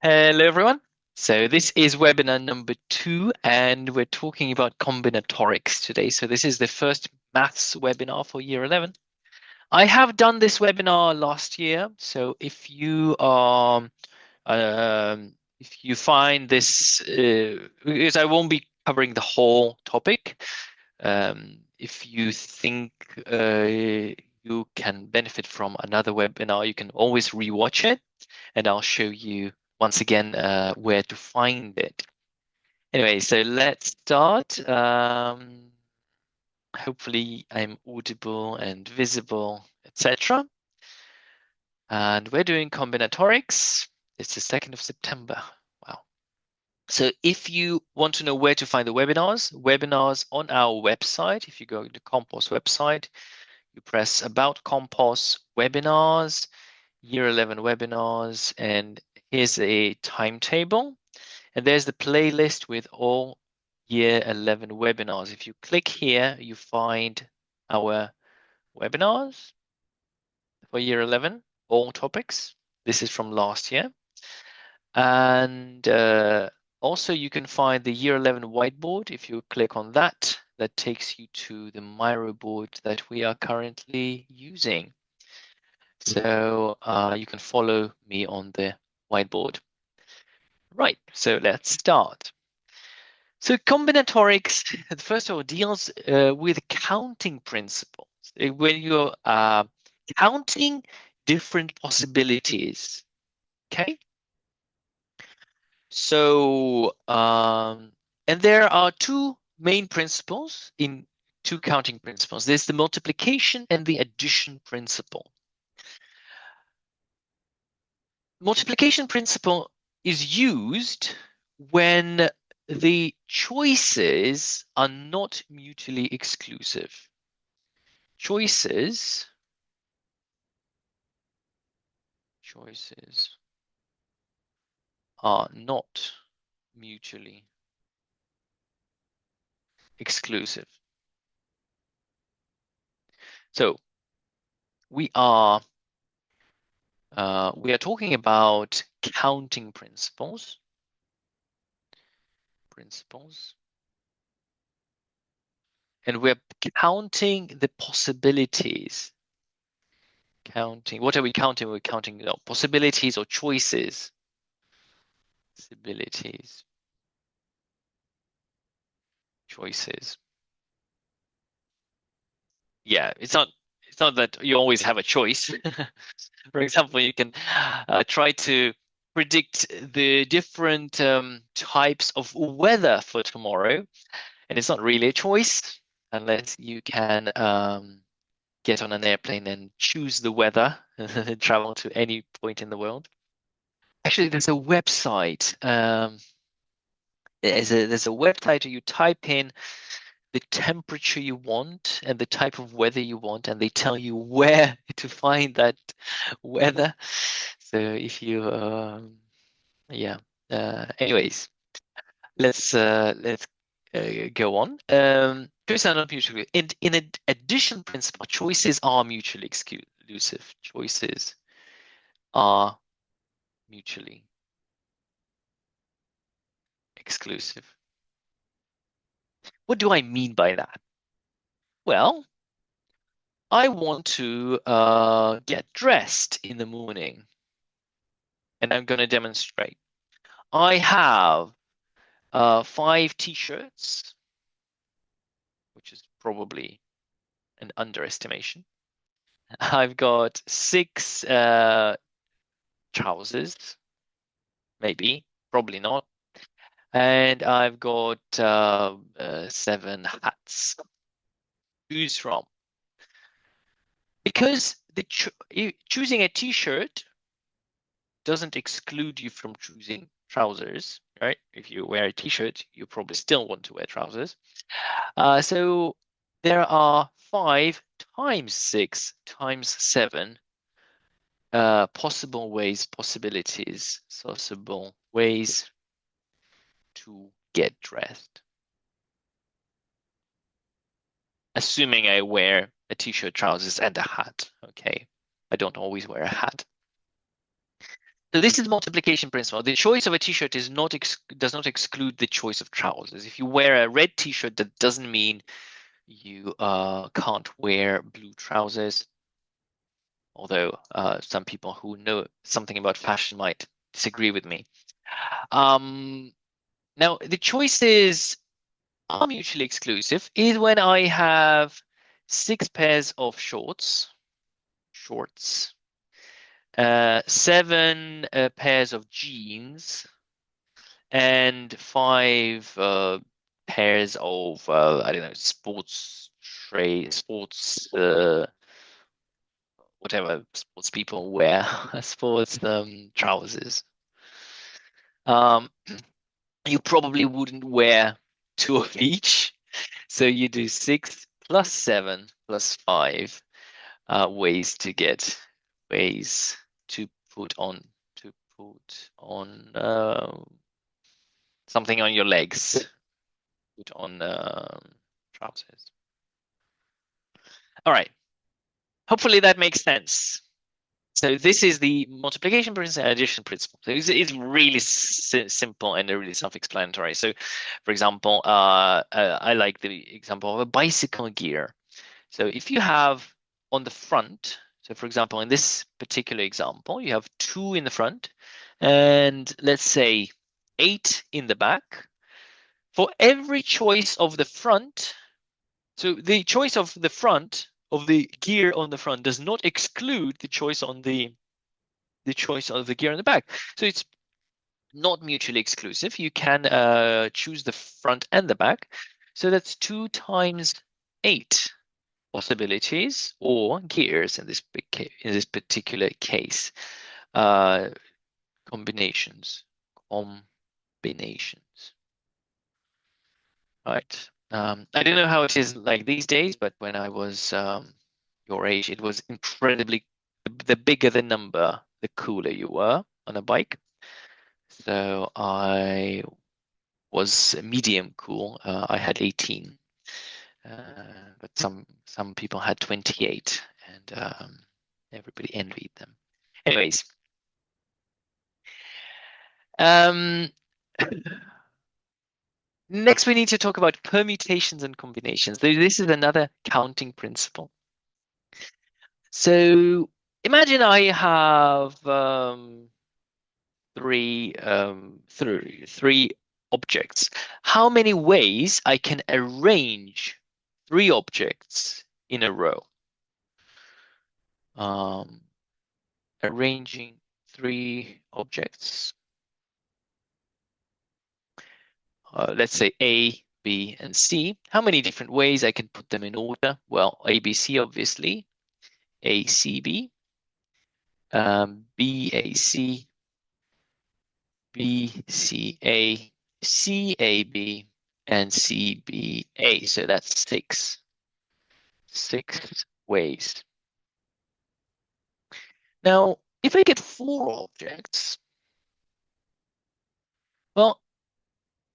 Hello, everyone. So this is webinar number 2, and we're talking about combinatorics today. So this is the first maths webinar for year 11. I have done this webinar last year. So if you find this, because I won't be covering the whole topic, if you think you can benefit from another webinar, you can always rewatch it, and I'll show you once again where to find it. Anyway, so let's start. Hopefully I'm audible and visible, etc. And we're doing combinatorics. It's the 2nd of September. Wow. So if you want to know where to find the webinars on our website, if you go to the COMPOS website, you press About COMPOS Webinars, Year 11 webinars, and here's a timetable. And there's the playlist with all Year 11 webinars. If you click here, you find our webinars for Year 11, all topics. This is from last year. And also you can find the Year 11 whiteboard. If you click on that, that takes you to the Miro board that we are currently using. So you can follow me on the whiteboard. Right, so let's start. So combinatorics, first of all, deals with counting principles. When you're counting different possibilities, okay? So, and there are two main principles in two counting principles. There's the multiplication and the addition principle. Multiplication principle is used when the choices are not mutually exclusive. Choices are not mutually exclusive. So we are talking about counting principles. And we're counting the possibilities. Counting. What are we counting? We're counting possibilities or choices. Possibilities. Choices. Yeah, it's not that you always have a choice. For example, you can try to predict the different types of weather for tomorrow, and it's not really a choice unless you can get on an airplane and choose the weather and travel to any point in the world. Actually, there's a website. There's a website where you type in the temperature you want and the type of weather you want, and they tell you where to find that weather. So if you, yeah. Anyways, let's go on. Choices are not mutually. In addition principle, choices are mutually exclusive. Choices are mutually exclusive. What do I mean by that? Well, I want to get dressed in the morning, and I'm going to demonstrate. I have 5 t-shirts, which is probably an underestimation. I've got 6 trousers, maybe, probably not. And I've got 7 hats. Choose from. Because choosing a t-shirt doesn't exclude you from choosing trousers, right? If you wear a t-shirt, you probably still want to wear trousers. So there are 5 times 6 times 7 possible ways to get dressed. Assuming I wear a t-shirt, trousers, and a hat. Okay, I don't always wear a hat. So this is multiplication principle. The choice of a t-shirt is not does not exclude the choice of trousers. If you wear a red t-shirt, that doesn't mean you can't wear blue trousers. Although some people who know something about fashion might disagree with me. Um, Now the choices are mutually exclusive is when I have 6 pairs of shorts, 7 pairs of jeans, and 5 pairs of I don't know, sports whatever sports people wear, sports trousers. Um, you probably wouldn't wear two of each, so you do 6 plus 7 plus 5 ways to put on to put on something on your legs, put on trousers. All right. Hopefully that makes sense. So this is the multiplication principle and addition principle. So it's really simple and really self-explanatory. So, for example, I like the example of a bicycle gear. So if you have on the front, so for example, in this particular example, you have 2 in the front and let's say 8 in the back. For every choice of the front, so the choice of the front of the gear on the front does not exclude the choice on the choice of the gear in the back. So it's not mutually exclusive. You can choose the front and the back. So that's 2 times 8 possibilities or gears in this particular case. Uh, combinations. Combinations. Right. I don't know how it is like these days, but when I was your age, it was incredibly the bigger the number, the cooler you were on a bike. So I was medium cool. I had 18, but some people had 28, and everybody envied them. Anyways, um, next we need to talk about permutations and combinations. This is another counting principle. So imagine I have three objects. How many ways I can arrange 3 objects in a row? Um, Arranging 3 objects. Let's say A, B, and C. How many different ways I can put them in order? Well, A, B, C, obviously. A, C, B. B, A, C. B, C, A. C, A, B. And C, B, A. So that's 6. 6 ways. Now, if I get 4 objects, well,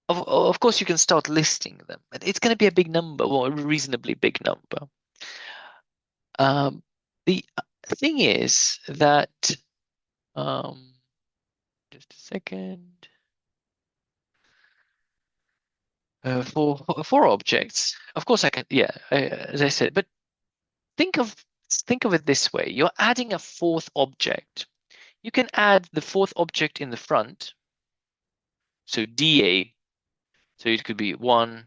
of course you can start listing them, but it's going to be a big number, or a reasonably big number. The thing is that, um, just a second, for 4 objects, of course I can, yeah, as I said, but think of think of it this way: you're adding a 4th object. You can add the 4th object in the front, so DA. So it could be 1.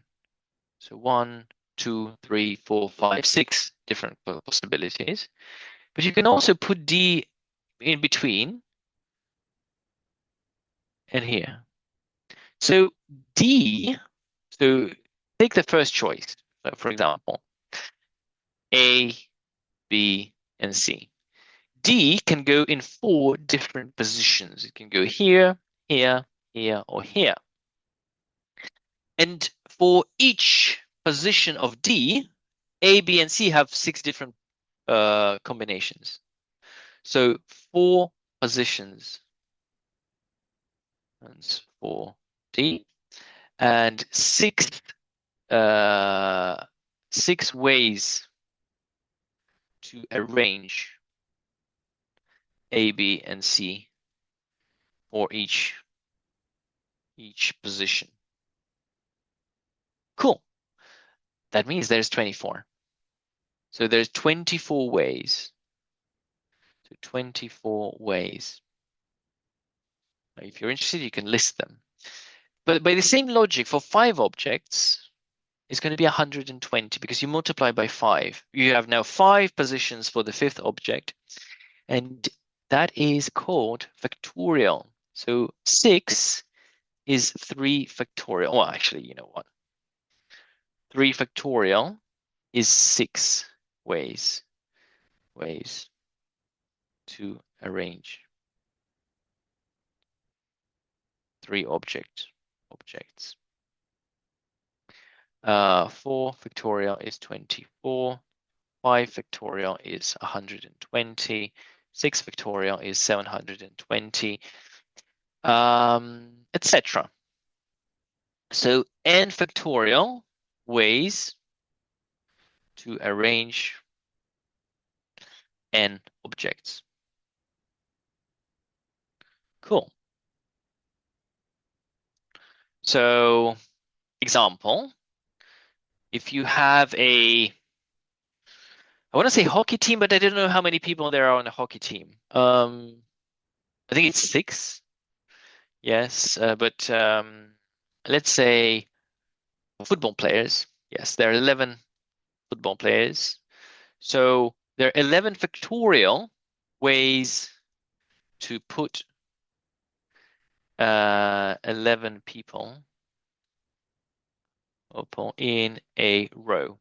So 1, 2, 3, 4, 5, 6 different possibilities. But you can also put D in between and here. So D, so take the first choice, for example, A, B, and C. D can go in 4 different positions. It can go here, here, here, or here. And for each position of D, A, B, and C have 6 different combinations. So 4 positions for D and uh, 6 ways to arrange A, B, and C or each position. Cool. That means there's 24. So there's 24 ways. So 24 ways. Now, if you're interested, you can list them. But by the same logic, for 5 objects, it's going to be 120 because you multiply by 5. You have now 5 positions for the 5th object, and that is called factorial. So 6 is 3 factorial. Well, actually, you know what? 3 factorial is 6 ways to arrange 3 objects. 4 factorial is 24. 5 factorial is 120. 6 factorial is 720, etc. So n factorial ways to arrange n objects. Cool. So example, if you have I want to say hockey team, but I don't know how many people there are on a hockey team. I think it's 6. Yes, but let's say football players. Yes, there are 11 football players. So there are 11 factorial ways to put 11 people in a row.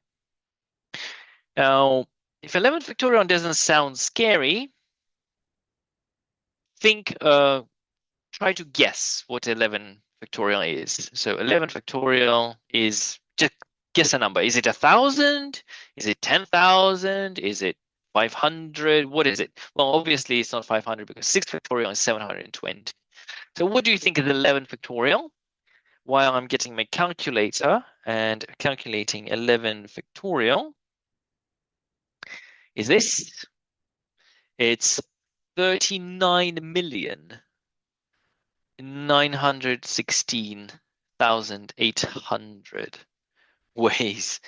Now, if 11 factorial doesn't sound scary, try to guess what 11 factorial is. So 11 factorial is, just guess a number. Is it 1,000? Is it 10,000? Is it 500? What is it? Well, obviously it's not 500 because 6 factorial is 720. So what do you think is 11 factorial? While I'm getting my calculator and calculating 11 factorial, is this? It's 39,916,800 ways.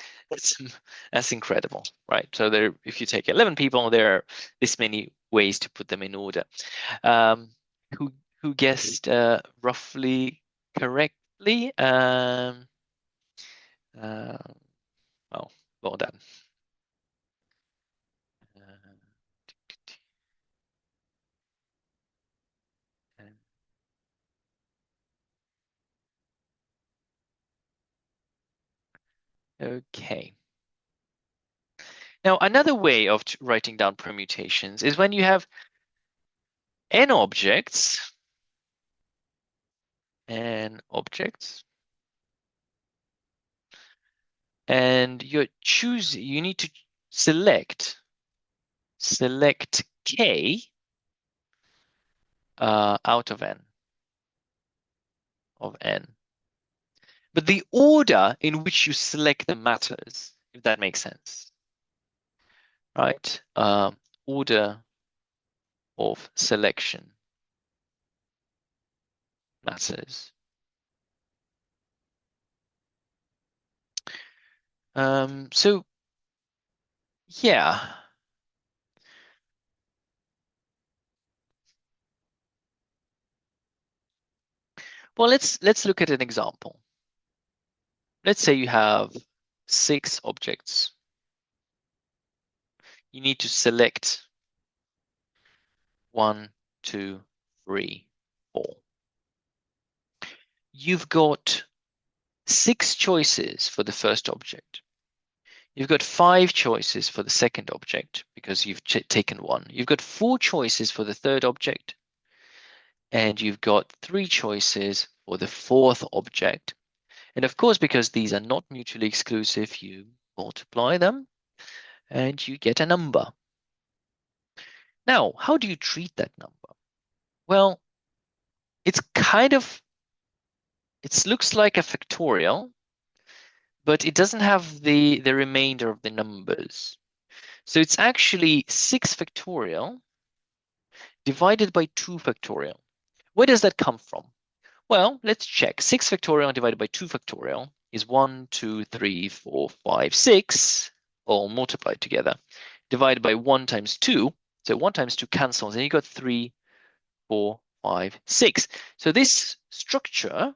That's incredible, right? So there, if you take 11 people, there are this many ways to put them in order. Who guessed roughly correctly? Well, well done. Okay. Now, another way of writing down permutations is when you have n objects, and you need to select k out of n. But the order in which you select them matters, if that makes sense, right? Order of selection matters. So yeah. Well, let's look at an example. Let's say you have 6 objects. You need to select 1, 2, 3, 4. You've got 6 choices for the first object. You've got 5 choices for the second object because you've taken 1. You've got 4 choices for the third object. And you've got 3 choices for the fourth object. And of course, because these are not mutually exclusive, you multiply them and you get a number. Now, how do you treat that number? Well, it looks like a factorial, but it doesn't have the remainder of the numbers. So it's actually 6 factorial divided by 2 factorial. Where does that come from? Well, let's check. 6 factorial divided by 2 factorial is 1, 2, 3, 4, 5, 6, all multiplied together, divided by 1 times 2. So 1 times 2 cancels, and you got 3, 4, 5, 6. So this structure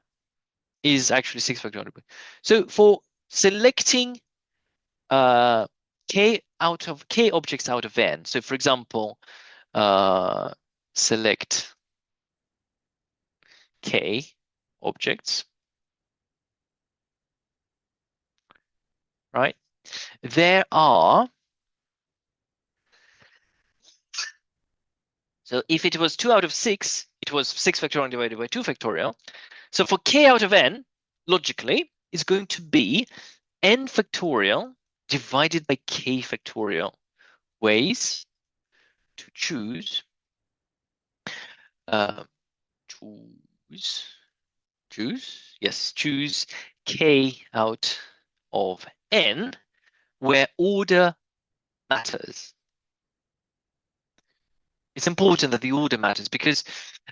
is actually 6 factorial. So for selecting k objects out of n, so for example, select k objects, right? There are, so if it was 2 out of 6, it was 6 factorial divided by 2 factorial. So for k out of n, logically, is going to be n factorial divided by k factorial. Ways to choose, uh, choose k out of n where order matters. It's important that the order matters because,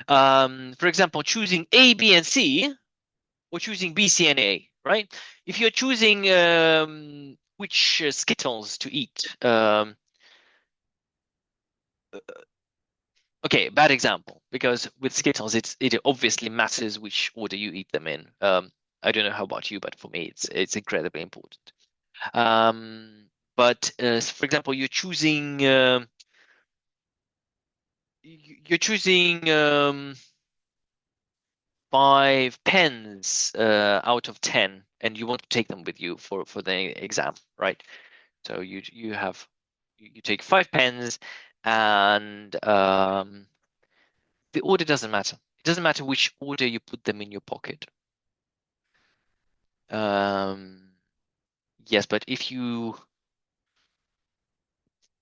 for example, choosing A, B, and C, or choosing B, C, and A, right? If you're choosing which Skittles to eat, okay, bad example, because with Skittles, it obviously matters which order you eat them in. I don't know how about you, but for me, it's incredibly important. But for example, you're choosing 5 pens out of 10, and you want to take them with you for the exam, right? So you take 5 pens, and the order doesn't matter. It doesn't matter which order you put them in your pocket. Yes, but if you,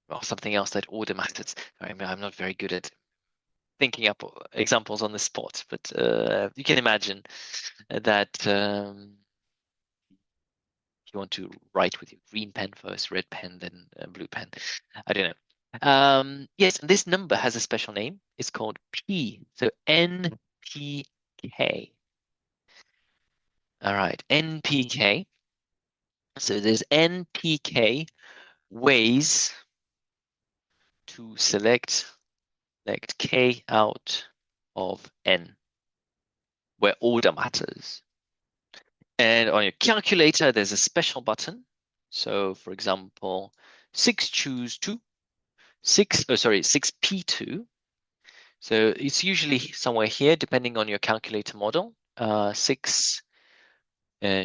well, something else that order matters. I'm not very good at thinking up examples on the spot, but you can imagine that you want to write with your green pen first, red pen, then blue pen. I don't know. Yes, and this number has a special name. It's called P. So NPK. All right, NPK. So there's NPK ways to select K out of N, where order matters. And on your calculator, there's a special button. So for example, 6 choose 2, 6P2. So it's usually somewhere here, depending on your calculator model. 6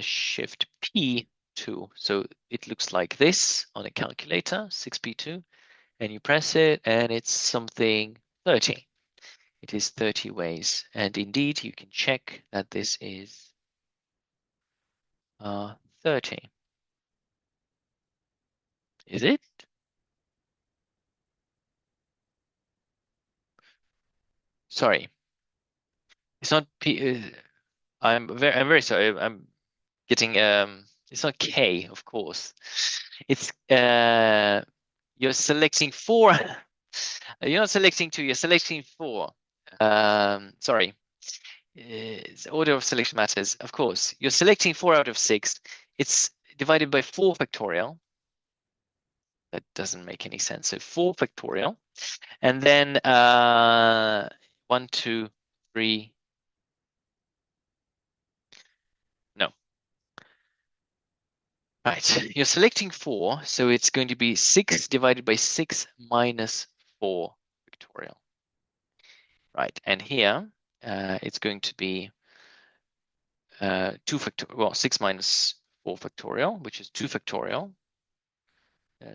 shift P2. So it looks like this on a calculator, 6P2. And you press it, and it's something 30. It is 30 ways. And indeed, you can check that this is 30. Is it? Sorry, it's not P. I'm very sorry. I'm getting It's not K, of course. It's you're selecting 4. You're not selecting 2. You're selecting 4. Sorry. It's order of selection matters. Of course, you're selecting 4 out of 6. It's divided by 4 factorial. That doesn't make any sense. So 4 factorial, and then 1, 2, 3. No. Right. You're selecting 4, so it's going to be 6 divided by 6 minus 4 factorial. Right. And here it's going to be 2 factorial. Well, 6 minus 4 factorial, which is 2 factorial.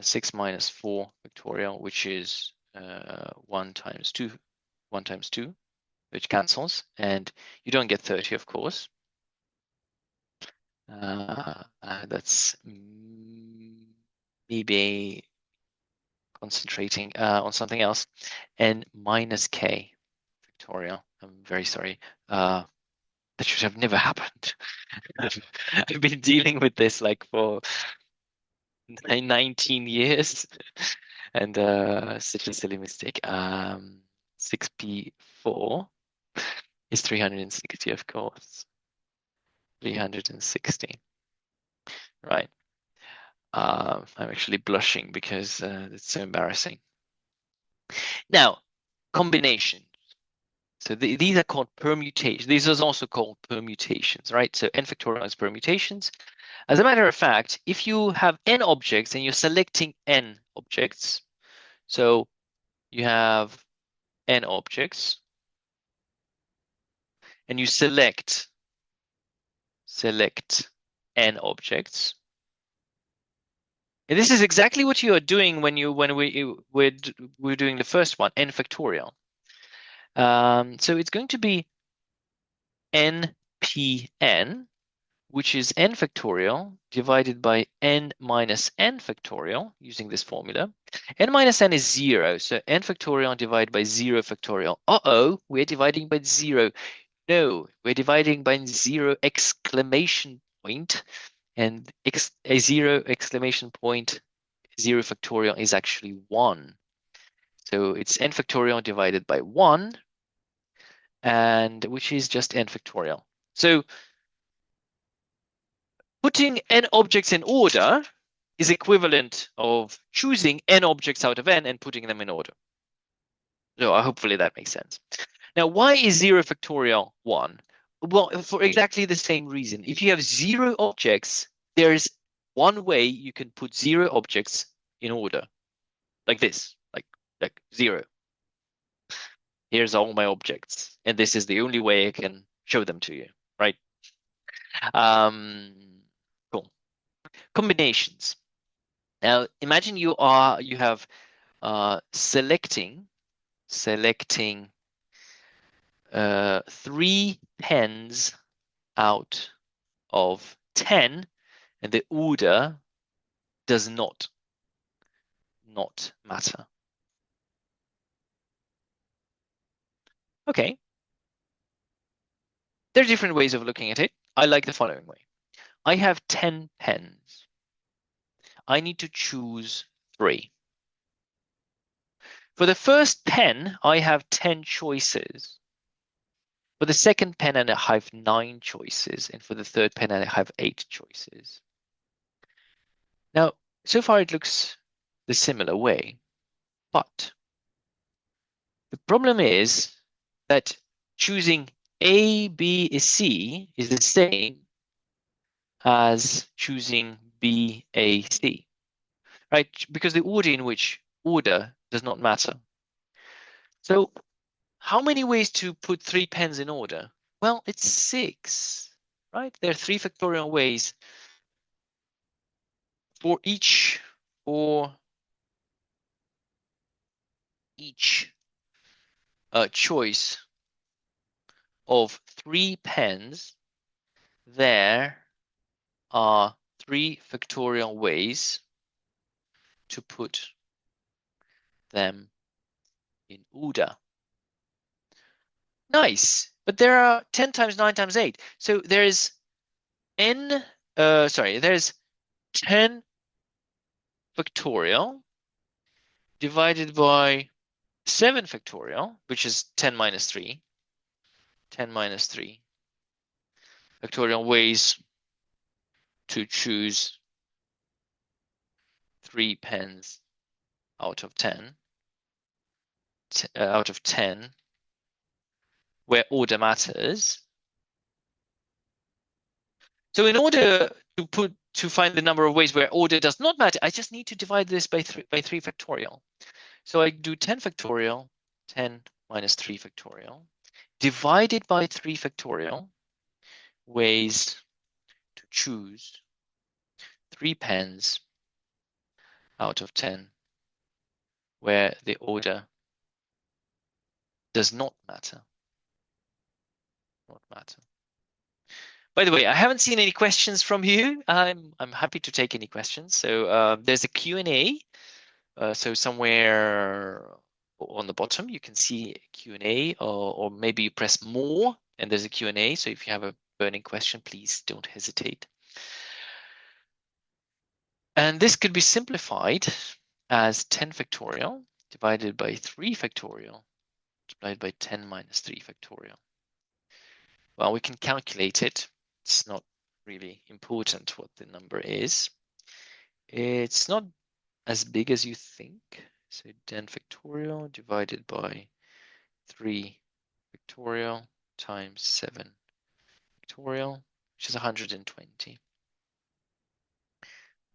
6 minus 4 factorial, which is 1 times 2, which cancels, and you don't get 30, of course. That's maybe concentrating on something else. And minus K factorial. I'm very sorry. That should have never happened. I've been dealing with this like for 19 years, and such a silly mistake. 6P4. It's 360, of course. 360. Right. I'm actually blushing because it's so embarrassing. Now, combination. So these are called permutations. These are also called permutations, right? So n factorial is permutations. As a matter of fact, if you have n objects and you're selecting n objects, so you have n objects and you select n objects. And this is exactly what you are doing when we're doing the first one, n factorial. So it's going to be npn, which is n factorial divided by n minus n factorial using this formula. N minus n is 0, so n factorial divided by 0 factorial. Uh-oh, we're dividing by 0. No, we're dividing by 0 exclamation point, and a 0 exclamation point 0 factorial is actually 1. So it's n factorial divided by 1, and which is just n factorial. So putting n objects in order is equivalent of choosing n objects out of n and putting them in order. So hopefully that makes sense. Now, why is 0 factorial 1? Well, for exactly the same reason. If you have 0 objects, there's one way you can put 0 objects in order, like this, like 0. Here's all my objects, and this is the only way I can show them to you, right? Cool. Combinations. Now, imagine you have selecting 3 pens out of 10, and the order does not matter. Okay. There are different ways of looking at it. I like the following way. I have 10 pens. I need to choose 3. For the first pen, I have 10 choices. For the second pen, I have 9 choices. And for the third pen, I have 8 choices. Now, so far it looks the similar way, but the problem is that choosing A, B, C is the same as choosing B, A, C, right? Because the order in which order does not matter. So how many ways to put 3 pens in order? Well, it's 6, right? There are 3 factorial ways for each choice of 3 pens. There are 3 factorial ways to put them in order. Nice, but there are 10 times 9 times 8. So there's there's 10 factorial divided by 7 factorial, which is 10 minus 3. 10 minus 3 factorial ways to choose 3 pens out of 10, where order matters. So in order to find the number of ways where order does not matter, I just need to divide this by 3 factorial. So I do 10 factorial, 10 minus 3 factorial, divided by 3 factorial, ways to choose 3 pens out of 10 where the order does not matter. By the way, I haven't seen any questions from you. I'm happy to take any questions. So there's a Q&A. So somewhere on the bottom, you can see Q&A, or maybe you press more and there's a Q&A. So if you have a burning question, please don't hesitate. And this could be simplified as 10 factorial divided by 3 factorial divided by 10 minus 3 factorial. Well, we can calculate it. It's not really important what the number is. It's not as big as you think. So 10 factorial divided by 3 factorial times 7 factorial, which is 120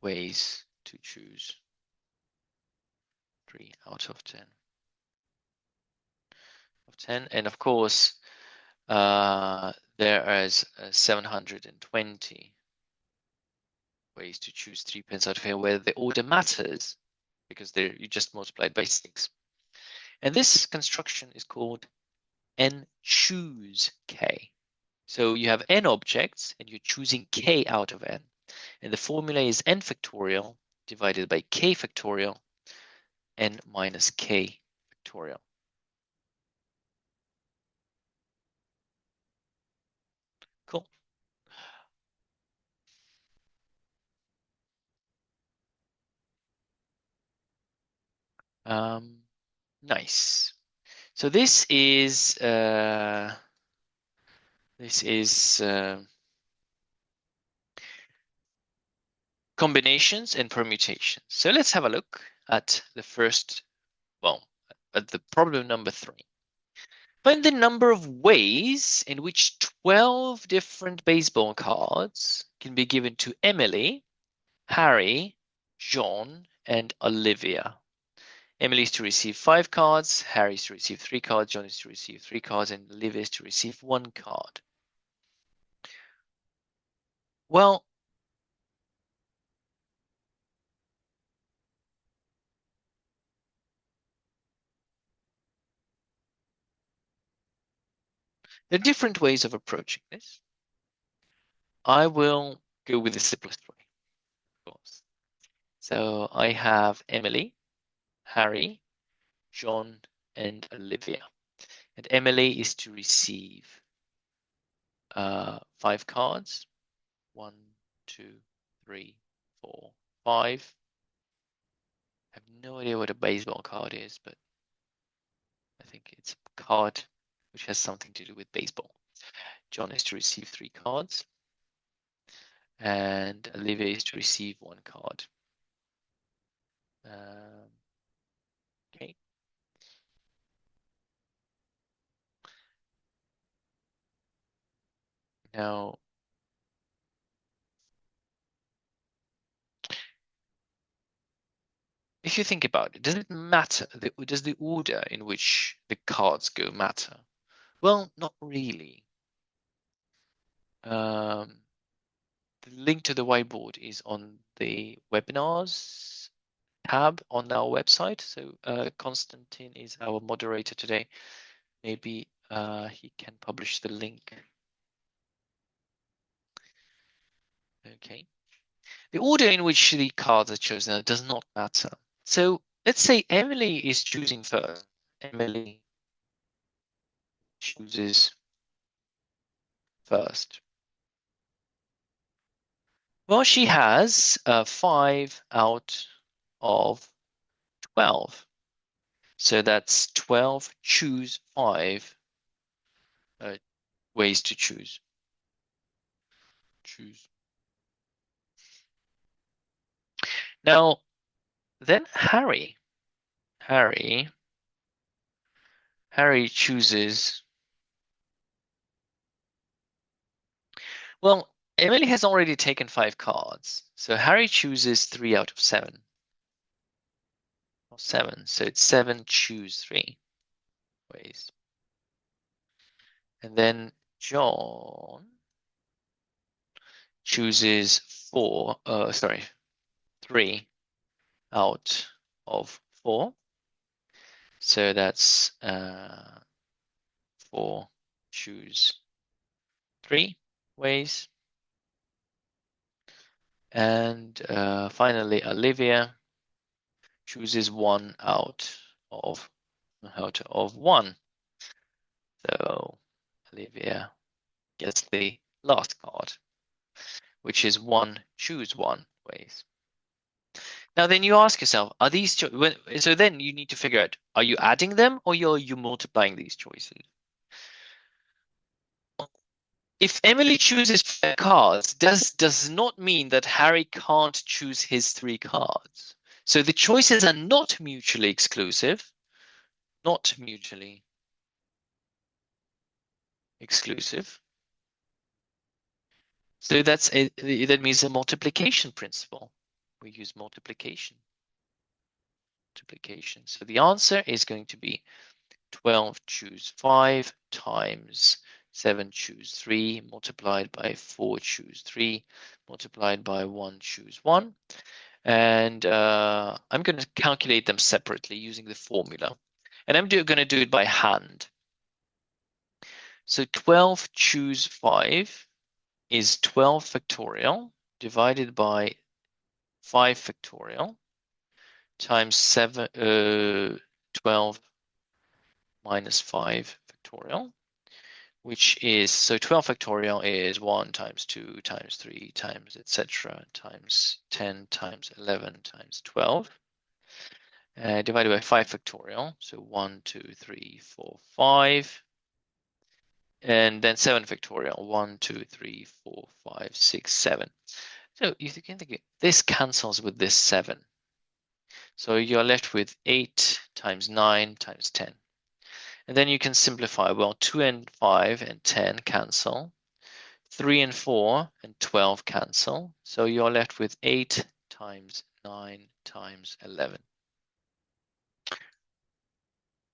ways to choose 3 out of 10. And of course, there is 720 ways to choose 3 pence out of here, where the order matters because you just multiplied by 6. And this construction is called n choose k. So you have n objects and you're choosing k out of n. And the formula is n factorial divided by k factorial, n minus k factorial. Cool. Nice. So this is combinations and permutations. So let's have a look at the first, well, at the problem number 3. Find the number of ways in which 12 different baseball cards can be given to Emily, Harry, John, and Olivia. Emily is to receive 5 cards, Harry is to receive 3 cards, John is to receive 3 cards, and Olivia is to receive 1 card. Well, there are different ways of approaching this. I will go with the simplest way, of course. So I have Emily, Harry, John, and Olivia. And Emily is to receive 5 cards. 1, 2, 3, 4, 5. I have no idea what a baseball card is, but I think it's a card which has something to do with baseball. John is to receive 3 cards. And Olivia is to receive 1 card. Okay. Now, if you think about it, does it matter? Does the order in which the cards go matter? Well, not really. The link to the whiteboard is on the webinars tab on our website. So Konstantin is our moderator today. Maybe he can publish the link. Okay. The order in which the cards are chosen does not matter. So let's say Emily is choosing first. Emily chooses first. Well, she has 5 out of 12. So that's 12 choose 5 ways to choose. Now, then Harry chooses. Well, Emily has already taken 5 cards, so Harry chooses 3 out of 7. Or 7, so it's 7 choose 3 ways. And then John chooses 3 out of 4. So that's 4 choose 3 ways. And finally, Olivia chooses 1 out of 1. So Olivia gets the last card, which is 1 choose 1 ways. Now then you ask yourself, are these so then you need to figure out, are you adding them or are you multiplying these choices? if Emily chooses 5 cards, does not mean that Harry can't choose his 3 cards. So the choices are not mutually exclusive, not mutually exclusive. So that means a multiplication principle. We use multiplication. So the answer is going to be 12 choose 5 times 7 choose 3 multiplied by 4 choose 3 multiplied by 1 choose 1. And I'm going to calculate them separately using the formula. And I'm going to do it by hand. So 12 choose 5 is 12 factorial divided by 5 factorial times 12 minus 5 factorial, which is, so 12 factorial is 1 times 2 times 3 times etc. times 10 times 11 times 12. Divided by 5 factorial, so 1, 2, 3, 4, 5. And then 7 factorial, 1, 2, 3, 4, 5, 6, 7. So you can think this cancels with this 7. So you're left with 8 times 9 times 10. And then you can simplify. Well, 2 and 5 and 10 cancel. 3 and 4 and 12 cancel. So you're left with 8 times 9 times 11.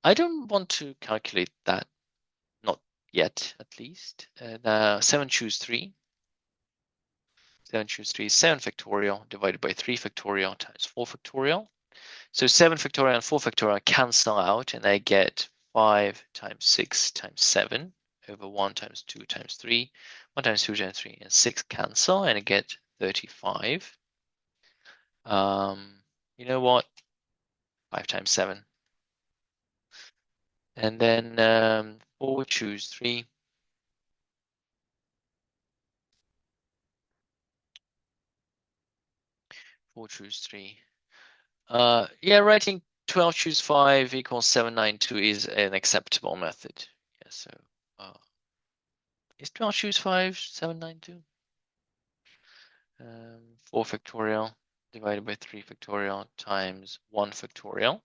I don't want to calculate that, not yet at least. 7 choose 3. 7 choose 3 is 7 factorial divided by 3 factorial times 4 factorial. So 7 factorial and 4 factorial cancel out, and I get 5 times 6 times 7 over 1 times 2 times 3, 1 times 2 times 3, and 6 cancel, and I get 35. You know what? 5 times 7. And then 4 choose 3. 4 choose 3. Yeah, writing 12 choose 5 equals 792 is an acceptable method. Yeah, so is 12 choose 5 792? 4 factorial divided by 3 factorial times 1 factorial.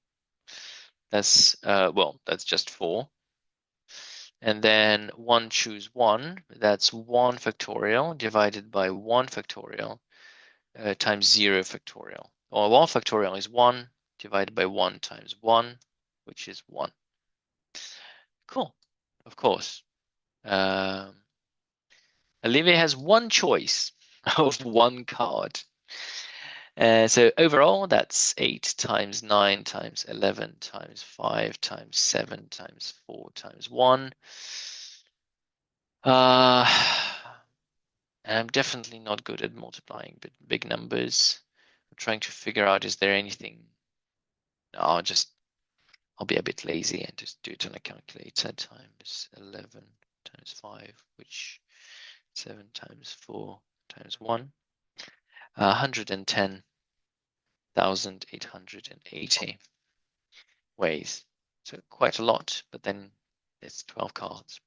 That's, well, that's just 4. And then 1 choose 1, that's 1 factorial divided by 1 factorial times 0 factorial. Or 1 factorial is 1 divided by 1 times 1, which is 1. Cool, of course. Olivia has one choice of one card. So overall, that's 8 times 9 times 11 times 5 times 7 times 4 times 1. I'm definitely not good at multiplying big numbers. I'm trying to figure out, is there anything? I'll be a bit lazy and just do it on a calculator. Times 11 times 5, which 7 times 4 times 1. 110,880 ways. So quite a lot, but then it's 12 cards.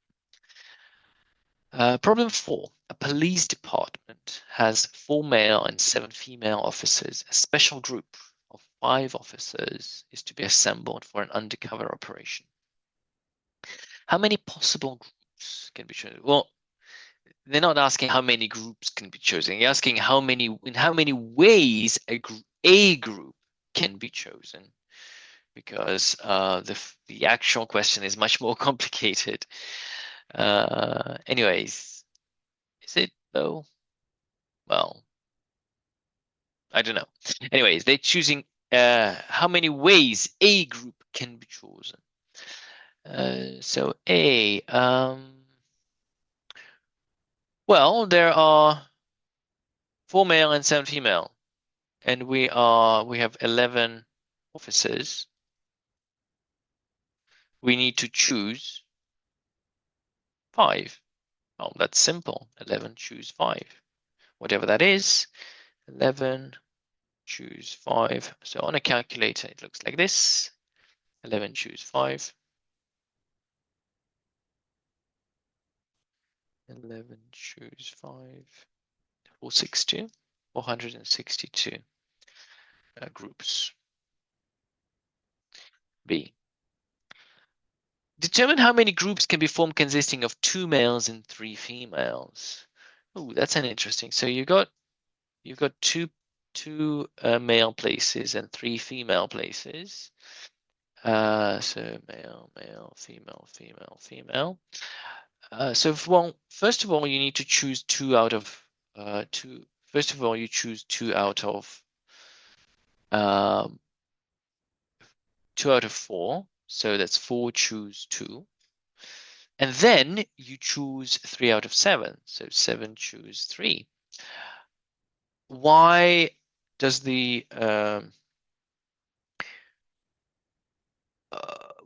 Problem 4. A police department has 4 male and 7 female officers. A special group of 5 officers is to be assembled for an undercover operation. How many possible groups can be chosen? Well, they're not asking how many groups can be chosen. They're asking in how many ways a group can be chosen, because the actual question is much more complicated. Anyways, is it though? Well, I don't know. Anyways, they're choosing how many ways a group can be chosen. So A, well, there are 4 male and 7 female, and we have 11 officers. We need to choose 5. Oh, that's simple. 11 choose 5. Whatever that is, 11 choose 5. So on a calculator, it looks like this. 11 choose 5. 11 choose 5, 462, 462 groups. B. Determine how many groups can be formed consisting of 2 males and 3 females. Oh, that's an interesting. So you've got two male places and 3 female places. So male, male, female, female, female. So well, first of all, you need to choose 2 out of two. First of all, you choose 2 out of um, 2 out of 4. So that's 4 choose 2. And then you choose 3 out of 7. So 7 choose 3. Why does the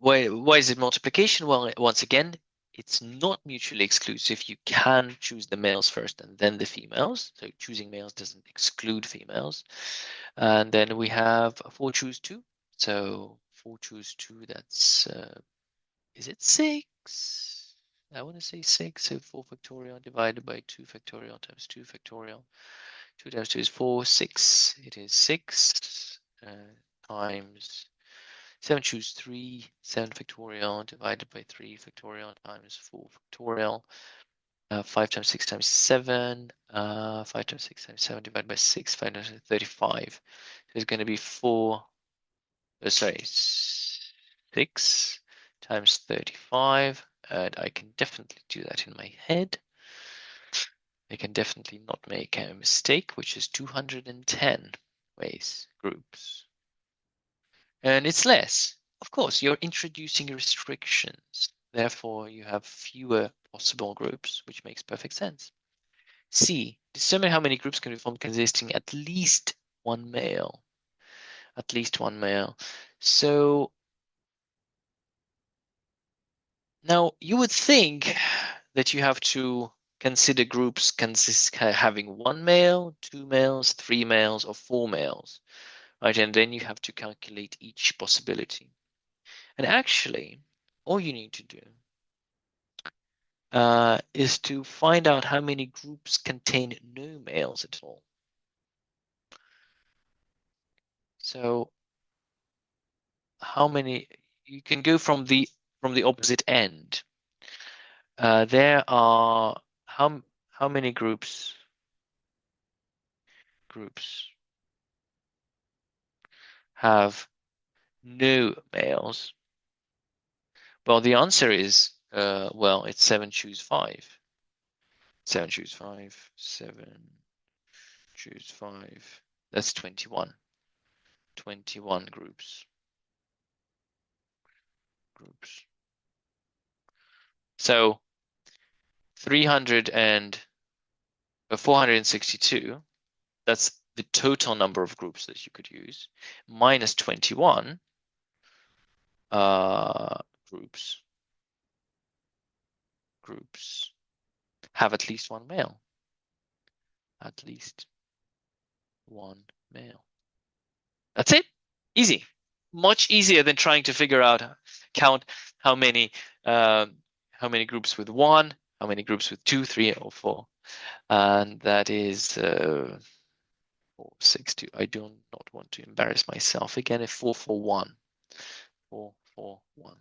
why is it multiplication? Well, once again, it's not mutually exclusive. You can choose the males first and then the females. So choosing males doesn't exclude females. And then we have 4 choose 2. So 4 choose 2, that's is it 6? I want to say 6. So 4 factorial divided by 2 factorial times 2 factorial. 2 times 2 is 4, 6. It is 6 times 7 choose 3, 7 factorial divided by 3 factorial times 4 factorial. 5 times 6 times 7. 5 times 6 times 7 divided by 6, 5 times 35. So it's going to be 6 times 35. And I can definitely do that in my head. I can definitely not make a mistake, which is 210 ways groups. And it's less. Of course, you're introducing restrictions. Therefore, you have fewer possible groups, which makes perfect sense. C. Determine how many groups can be formed consisting at least one male. At least one male. So now you would think that you have to consider groups having one male, 2 males, 3 males, or 4 males, right? And then you have to calculate each possibility. And actually, all you need to do is to find out how many groups contain no males at all. So how many, you can go from the opposite end. There are how many groups have no males? Well, the answer is well, it's 7 choose 5. 7 choose 5. 7 choose 5. That's 21. 21 groups. So 300 and 462, that's the total number of groups that you could use, minus 21 groups have at least one male. At least one male. That's it. Easy. Much easier than trying to figure out, count how many groups with 1, how many groups with 2, 3, or 4. And that is 462. I do not want to embarrass myself again. A 441. 441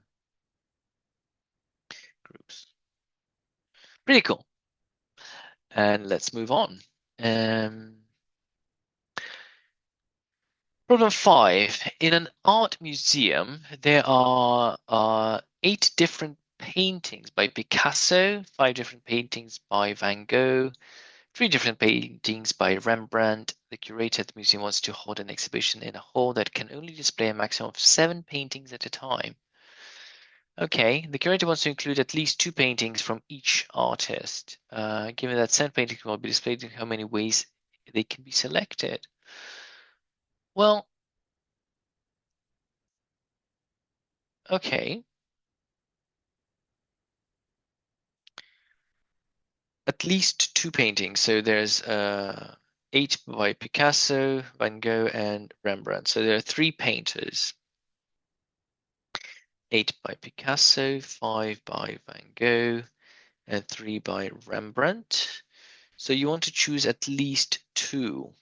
groups. Pretty cool. And let's move on. Problem 5. In an art museum, there are 8 different paintings by Picasso, 5 different paintings by Van Gogh, 3 different paintings by Rembrandt. The curator at the museum wants to hold an exhibition in a hall that can only display a maximum of 7 paintings at a time. Okay, the curator wants to include at least 2 paintings from each artist. Given that 7 paintings will be displayed, in how many ways they can be selected? Well, okay. At least 2 paintings. So there's 8 by Picasso, Van Gogh, and Rembrandt. So there are 3 painters. 8 by Picasso, 5 by Van Gogh, and 3 by Rembrandt. So you want to choose at least 2.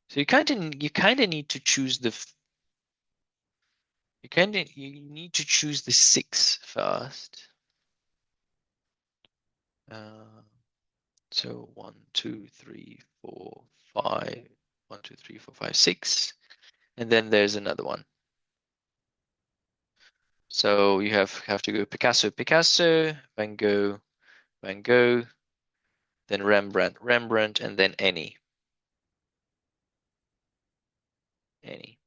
So you kind of need to choose you need to choose the 6 first. So 1, 2, 3, 4, 5. 1, 2, 3, 4, 5, 6. And then there's another one. So you have to go Picasso, Picasso, Van Gogh, Van Gogh, then Rembrandt, Rembrandt, and then any. Any.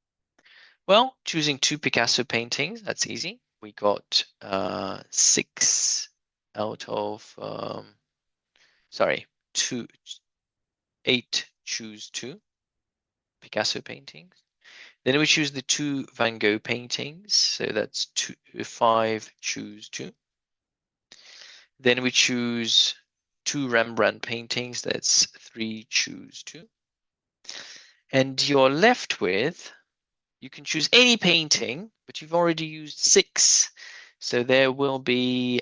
Well, choosing 2 Picasso paintings, that's easy. We got 6 out of sorry, 8 choose 2 Picasso paintings. Then we choose the 2 Van Gogh paintings, so that's 5 choose 2. Then we choose 2 Rembrandt paintings, that's 3 choose 2. And you're left with, you can choose any painting, but you've already used 6. So there will be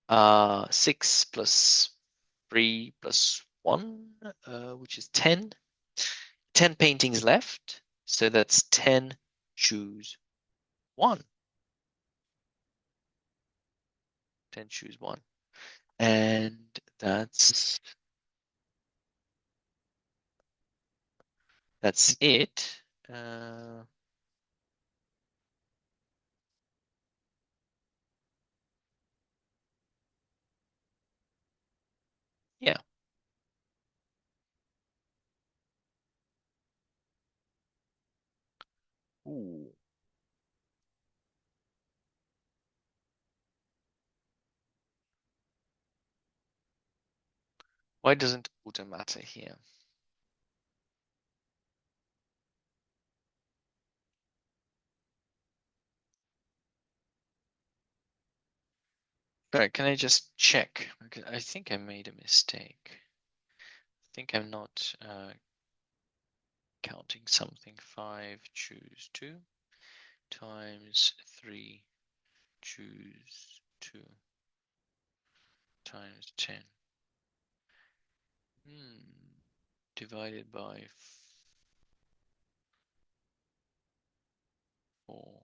6 plus 3 plus 1, which is 10. 10 paintings left. So that's 10 choose 1. 10 choose 1. And that's it. Yeah. Ooh. Why doesn't order matter here? All right, can I just check? Because I think I made a mistake. I think I'm not counting something. 5 choose 2 times 3 choose 2 times 10. Divided by 4.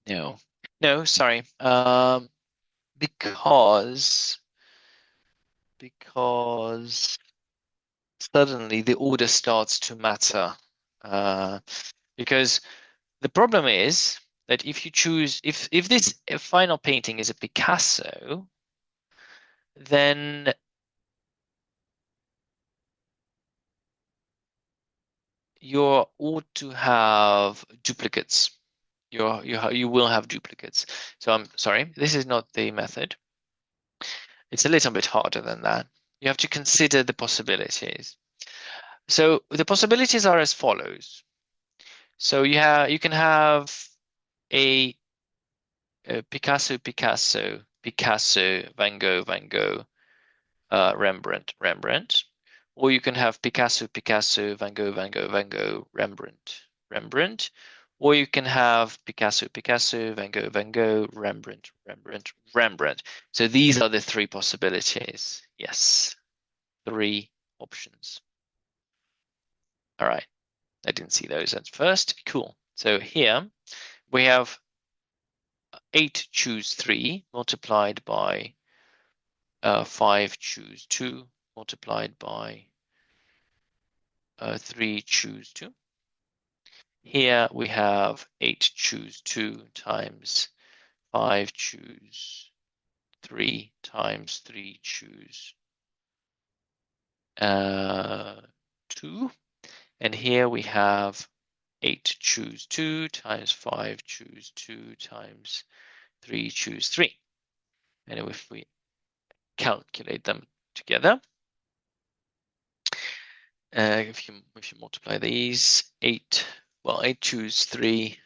No, no, sorry. Because suddenly the order starts to matter. Because the problem is that if you choose, if this final painting is a Picasso, then you ought to have duplicates. You will have duplicates. So I'm sorry, this is not the method. It's a little bit harder than that. You have to consider the possibilities. So the possibilities are as follows. So you can have a Picasso, Picasso, Picasso, Van Gogh, Van Gogh, Rembrandt, Rembrandt. Or you can have Picasso, Picasso, Van Gogh, Van Gogh, Van Gogh, Rembrandt, Rembrandt. Or you can have Picasso, Picasso, Van Gogh, Van Gogh, Rembrandt, Rembrandt, Rembrandt. So these are the 3 possibilities. Yes, 3 options. All right. I didn't see those at first. Cool. So here we have 8 choose 3 multiplied by 5 choose 2 multiplied by 3 choose 2. Here we have 8 choose 2 times 5 choose 3 times 3 choose 2. And here we have 8 choose 2 times 5 choose 2 times 3 choose 3. And if we calculate them together, if you multiply these, 8 choose 3,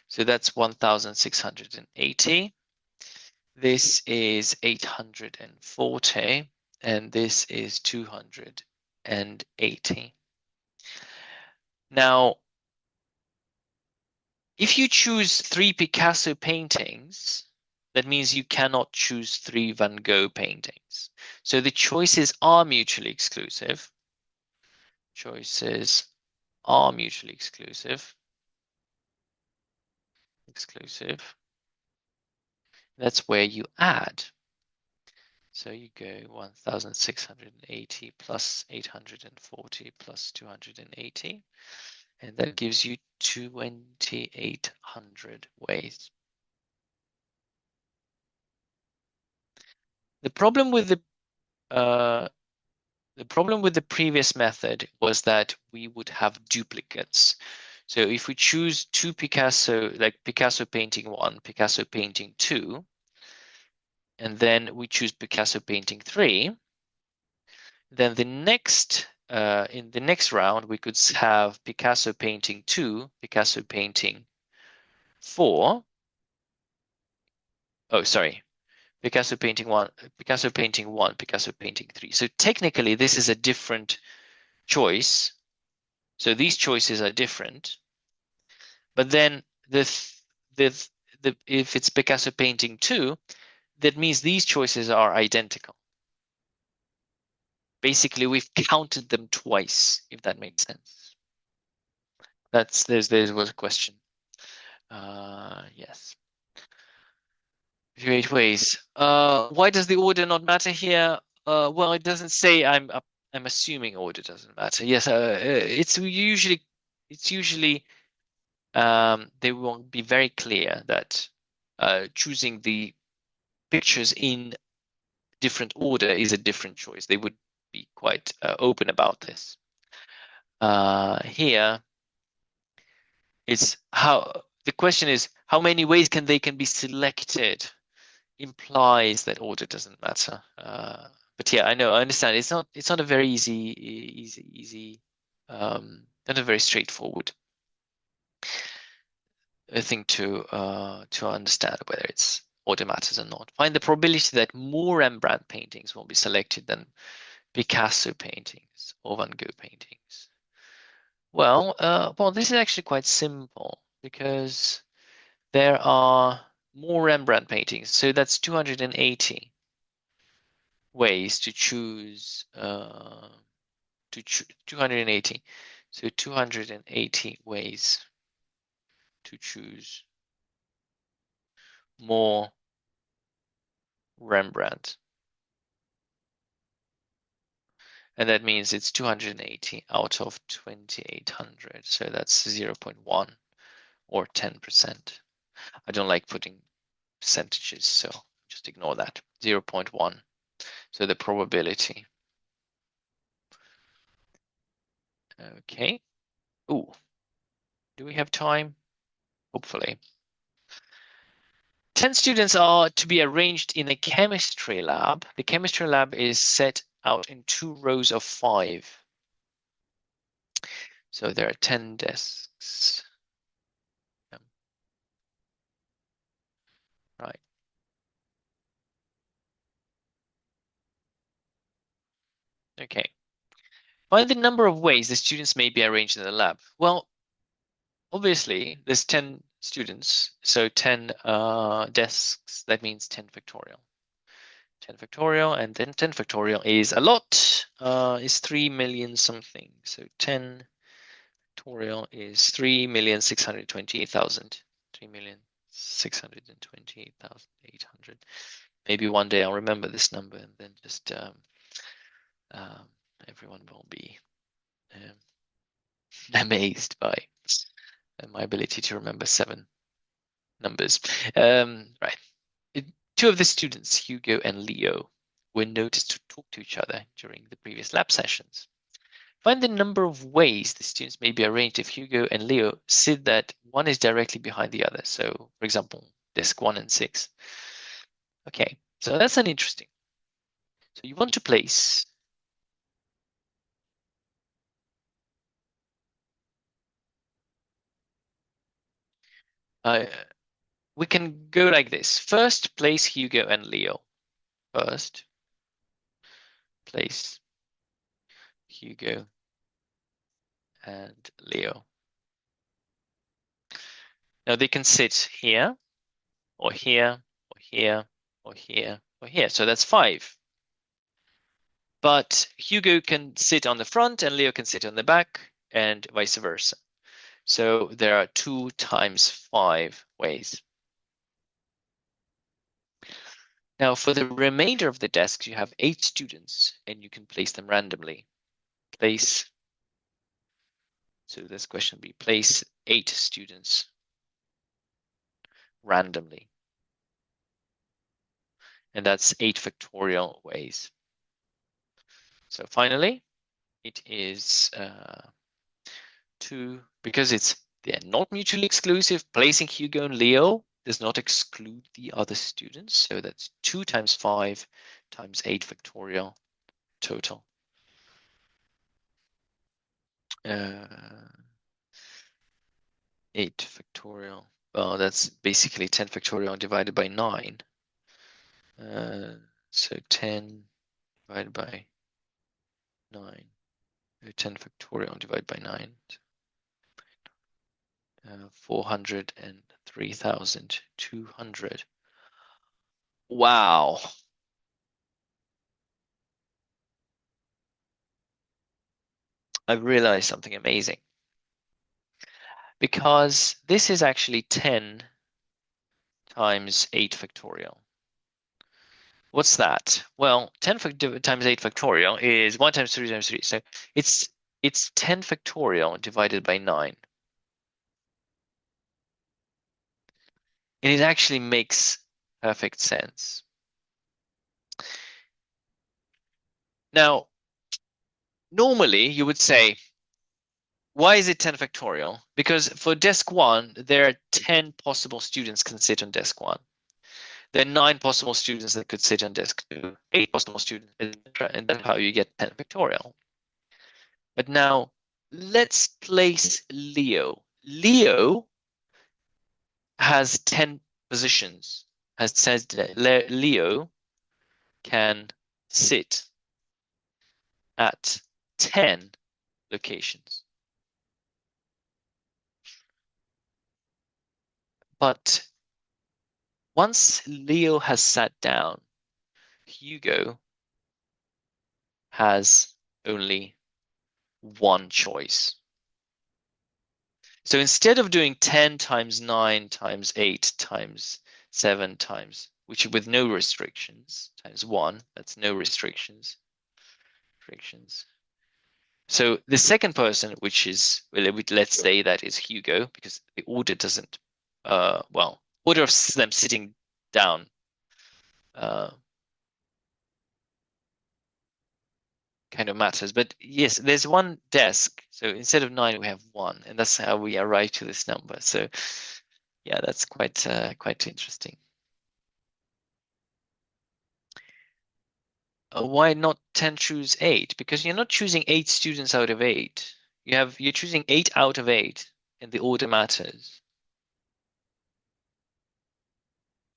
so that's 1,680. This is 840, and this is 280. Now, if you choose 3 Picasso paintings, that means you cannot choose 3 Van Gogh paintings. So the choices are mutually exclusive. Choices are mutually exclusive. Exclusive. That's where you add. So you go 1,680 plus 840 plus 280, and that gives you 2,800 ways. The problem with the previous method was that we would have duplicates. So if we choose 2 Picasso, like Picasso painting 1, Picasso painting 2, and then we choose Picasso painting 3, then the next in the next round we could have Picasso painting 2, Picasso painting 4. Oh, sorry. Picasso painting 1, Picasso painting 1, Picasso painting 3. So technically this is a different choice. So these choices are different. But then the if it's Picasso painting 2, that means these choices are identical. Basically, we've counted them twice, if that makes sense. There was a question. Yes. 8 ways. Why does the order not matter here? Well, it doesn't say. I'm assuming order doesn't matter. Yes, it's usually they won't be very clear that choosing the pictures in different order is a different choice. They would be quite open about this. Here, it's how the question is how many ways can be selected implies that order doesn't matter. But yeah, I understand. It's not a very easy, not a very straightforward thing to understand whether it's order matters or not. Find the probability that more Rembrandt paintings will be selected than Picasso paintings or Van Gogh paintings. Well, this is actually quite simple because there are more Rembrandt paintings, so that's 280 ways to choose 280. So 280 ways to choose more Rembrandt. And that means it's 280 out of 2,800. So that's 0.1 or 10%. I don't like putting percentages, so just ignore that. 0.1. So the probability. Okay. Ooh, do we have time? Hopefully. 10 students are to be arranged in a chemistry lab. The chemistry lab is set out in 2 rows of 5. So there are 10 desks. Right. Okay. Find the number of ways the students may be arranged in the lab. Well, obviously, there's 10 students, so 10 desks. That means 10 factorial. 10 factorial, and then 10 factorial is a lot. Is 3 million something. So 10 factorial is 3,628,000. 3,628,800. Maybe one day I'll remember this number and then just everyone will be amazed by my ability to remember 7 numbers. Right. 2 of the students, Hugo and Leo, were noticed to talk to each other during the previous lab sessions. Find the number of ways the students may be arranged if Hugo and Leo sit that one is directly behind the other. So, for example, desk 1 and 6. Okay, so that's an interesting. So you want to place we can go like this. First, place Hugo and Leo. First, place Hugo and Leo. Now they can sit here, or here, or here, or here, or here. So that's 5. But Hugo can sit on the front and Leo can sit on the back, and vice versa. So there are 2 times 5 ways. Now for the remainder of the desks, you have 8 students and you can place them randomly. Place, so this question will be place 8 students randomly. And that's 8 factorial ways. So finally, it is 2, because they're not mutually exclusive, placing Hugo and Leo does not exclude the other students. So that's 2 times 5 times 8 factorial total. 8 factorial. Well, that's basically 10 factorial divided by 9. So 10 divided by 9. 10 factorial divided by 9. 403,200. Wow. I've realized something amazing. Because this is actually 10 times 8 factorial. What's that? Well, 10 times 8 factorial is 1 times 3 times 3. So it's 10 factorial divided by 9. And it actually makes perfect sense. Now, normally you would say, why is it 10 factorial? Because for desk 1, there are 10 possible students can sit on desk 1. There are 9 possible students that could sit on desk 2, 8 possible students, etc. And that's how you get 10 factorial. But now let's place Leo. Leo has 10 positions. Has said that Leo can sit at 10 locations. But once Leo has sat down, Hugo has only one choice. So instead of doing 10 times 9 times 8 times 7 times, which with no restrictions, times 1, that's no restrictions. So the second person, which is, well, let's say that is Hugo, because the order doesn't, well, order of them sitting down kind of matters. But yes, there's one desk. So instead of 9, we have 1, and that's how we arrive to this number. So yeah, that's quite interesting. Why not 10 choose 8? Because you're not choosing 8 students out of 8. You're choosing 8 out of 8, and the order matters.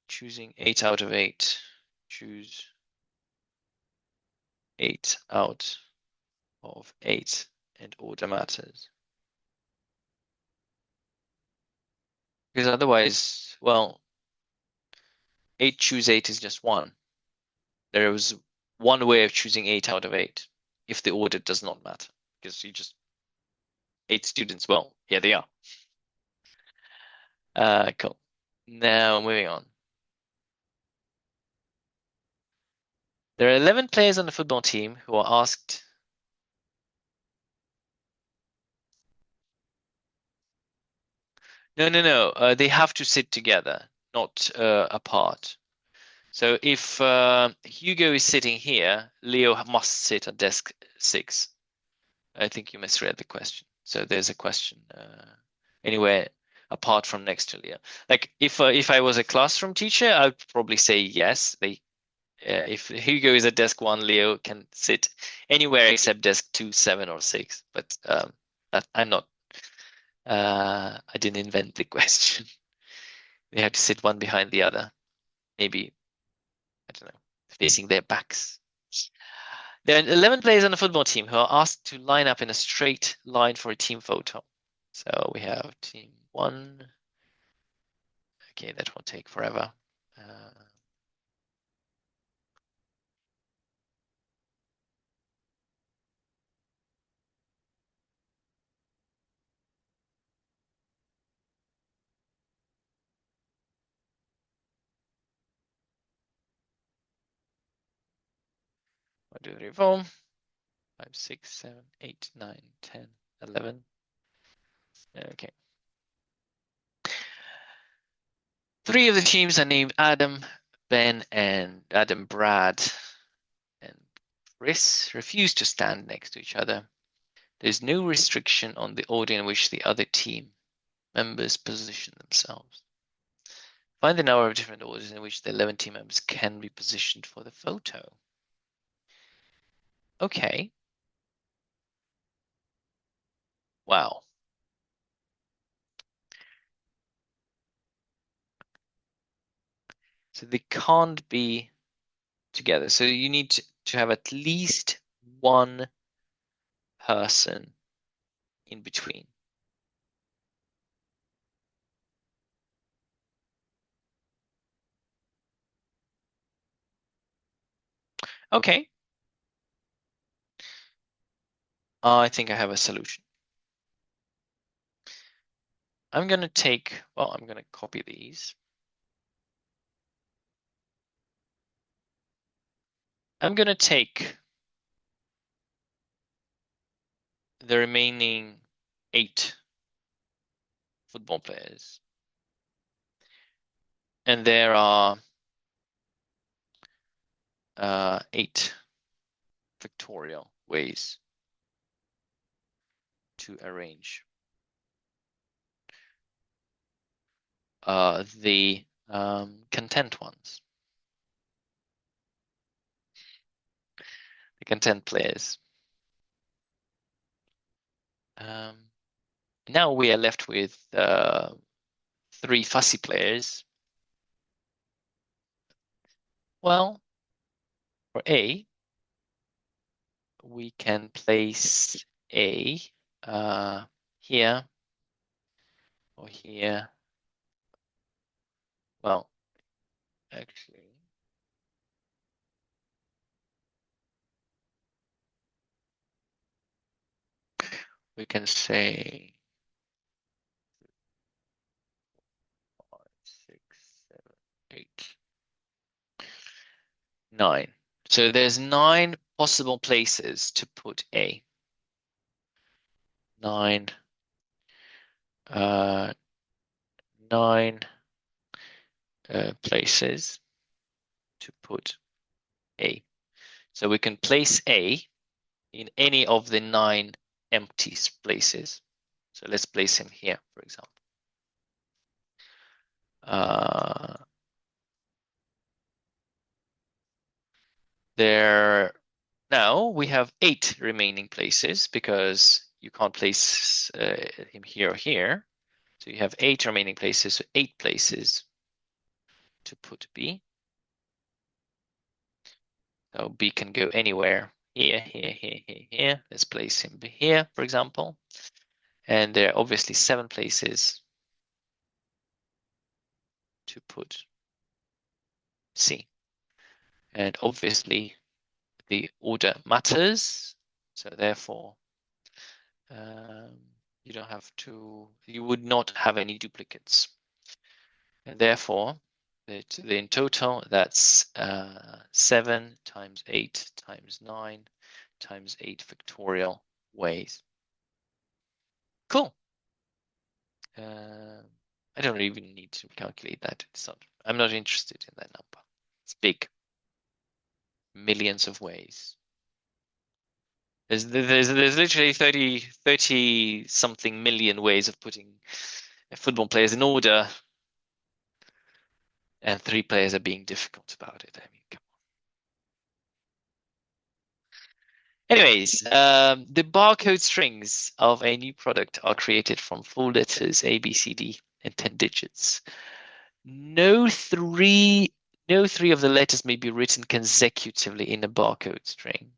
Choosing 8 out of 8. Choose 8 out of 8, and order matters. Because otherwise, well, 8 choose 8 is just 1. There is one way of choosing 8 out of 8 if the order does not matter, because you just 8 students. Well, here they are. Cool. Now moving on. There are 11 players on the football team who are asked. No. They have to sit together, not apart. So if Hugo is sitting here, Leo must sit at desk 6. I think you misread the question. So there's a question anywhere apart from next to Leo. Like if I was a classroom teacher, I'd probably say yes. If Hugo is at desk 1, Leo can sit anywhere except desk 2, 7, or 6. But I'm not. I didn't invent the question. They have to sit one behind the other. Maybe, I don't know, facing their backs. There are 11 players on the football team who are asked to line up in a straight line for a team photo. So we have team 1. Okay, that will take forever. I'll do the reform. 5, 6, 7, 8, 9, 10, 11. Okay. 3 of the teams are named Adam, Ben, and Brad, and Chris refuse to stand next to each other. There's no restriction on the order in which the other team members position themselves. Find the number of different orders in which the 11 team members can be positioned for the photo. Okay. Wow. So they can't be together. So you need to have at least one person in between. Okay. I think I have a solution. I'm going to copy these. I'm going to take the remaining 8 football players. And there are 8 factorial ways to arrange the content ones, the content players. Now we are left with 3 fussy players. Well, for A, we can place A here or here. Well, actually, we can say 5, 6, 7, 8, 9. So there's 9 possible places to put A. 9, 9 places to put A. So we can place A in any of the 9 empty places. So let's place him here, for example. There now we have 8 remaining places because you can't place him here or here. So you have 8 remaining places, so 8 places to put B. So B can go anywhere. Here, here, here, here, here. Let's place him here, for example. And there are obviously 7 places to put C. And obviously the order matters. So therefore, you would not have any duplicates. And therefore, in total, that's 7 times 8 times 9 times 8 factorial ways. Cool. I don't even need to calculate that. I'm not interested in that number. It's big. Millions of ways. There's literally 30 something million ways of putting football players in order, and 3 players are being difficult about it. I mean, come on. Anyways, the barcode strings of a new product are created from 4 letters A, B, C, D, and 10 digits. No three of the letters may be written consecutively in a barcode string.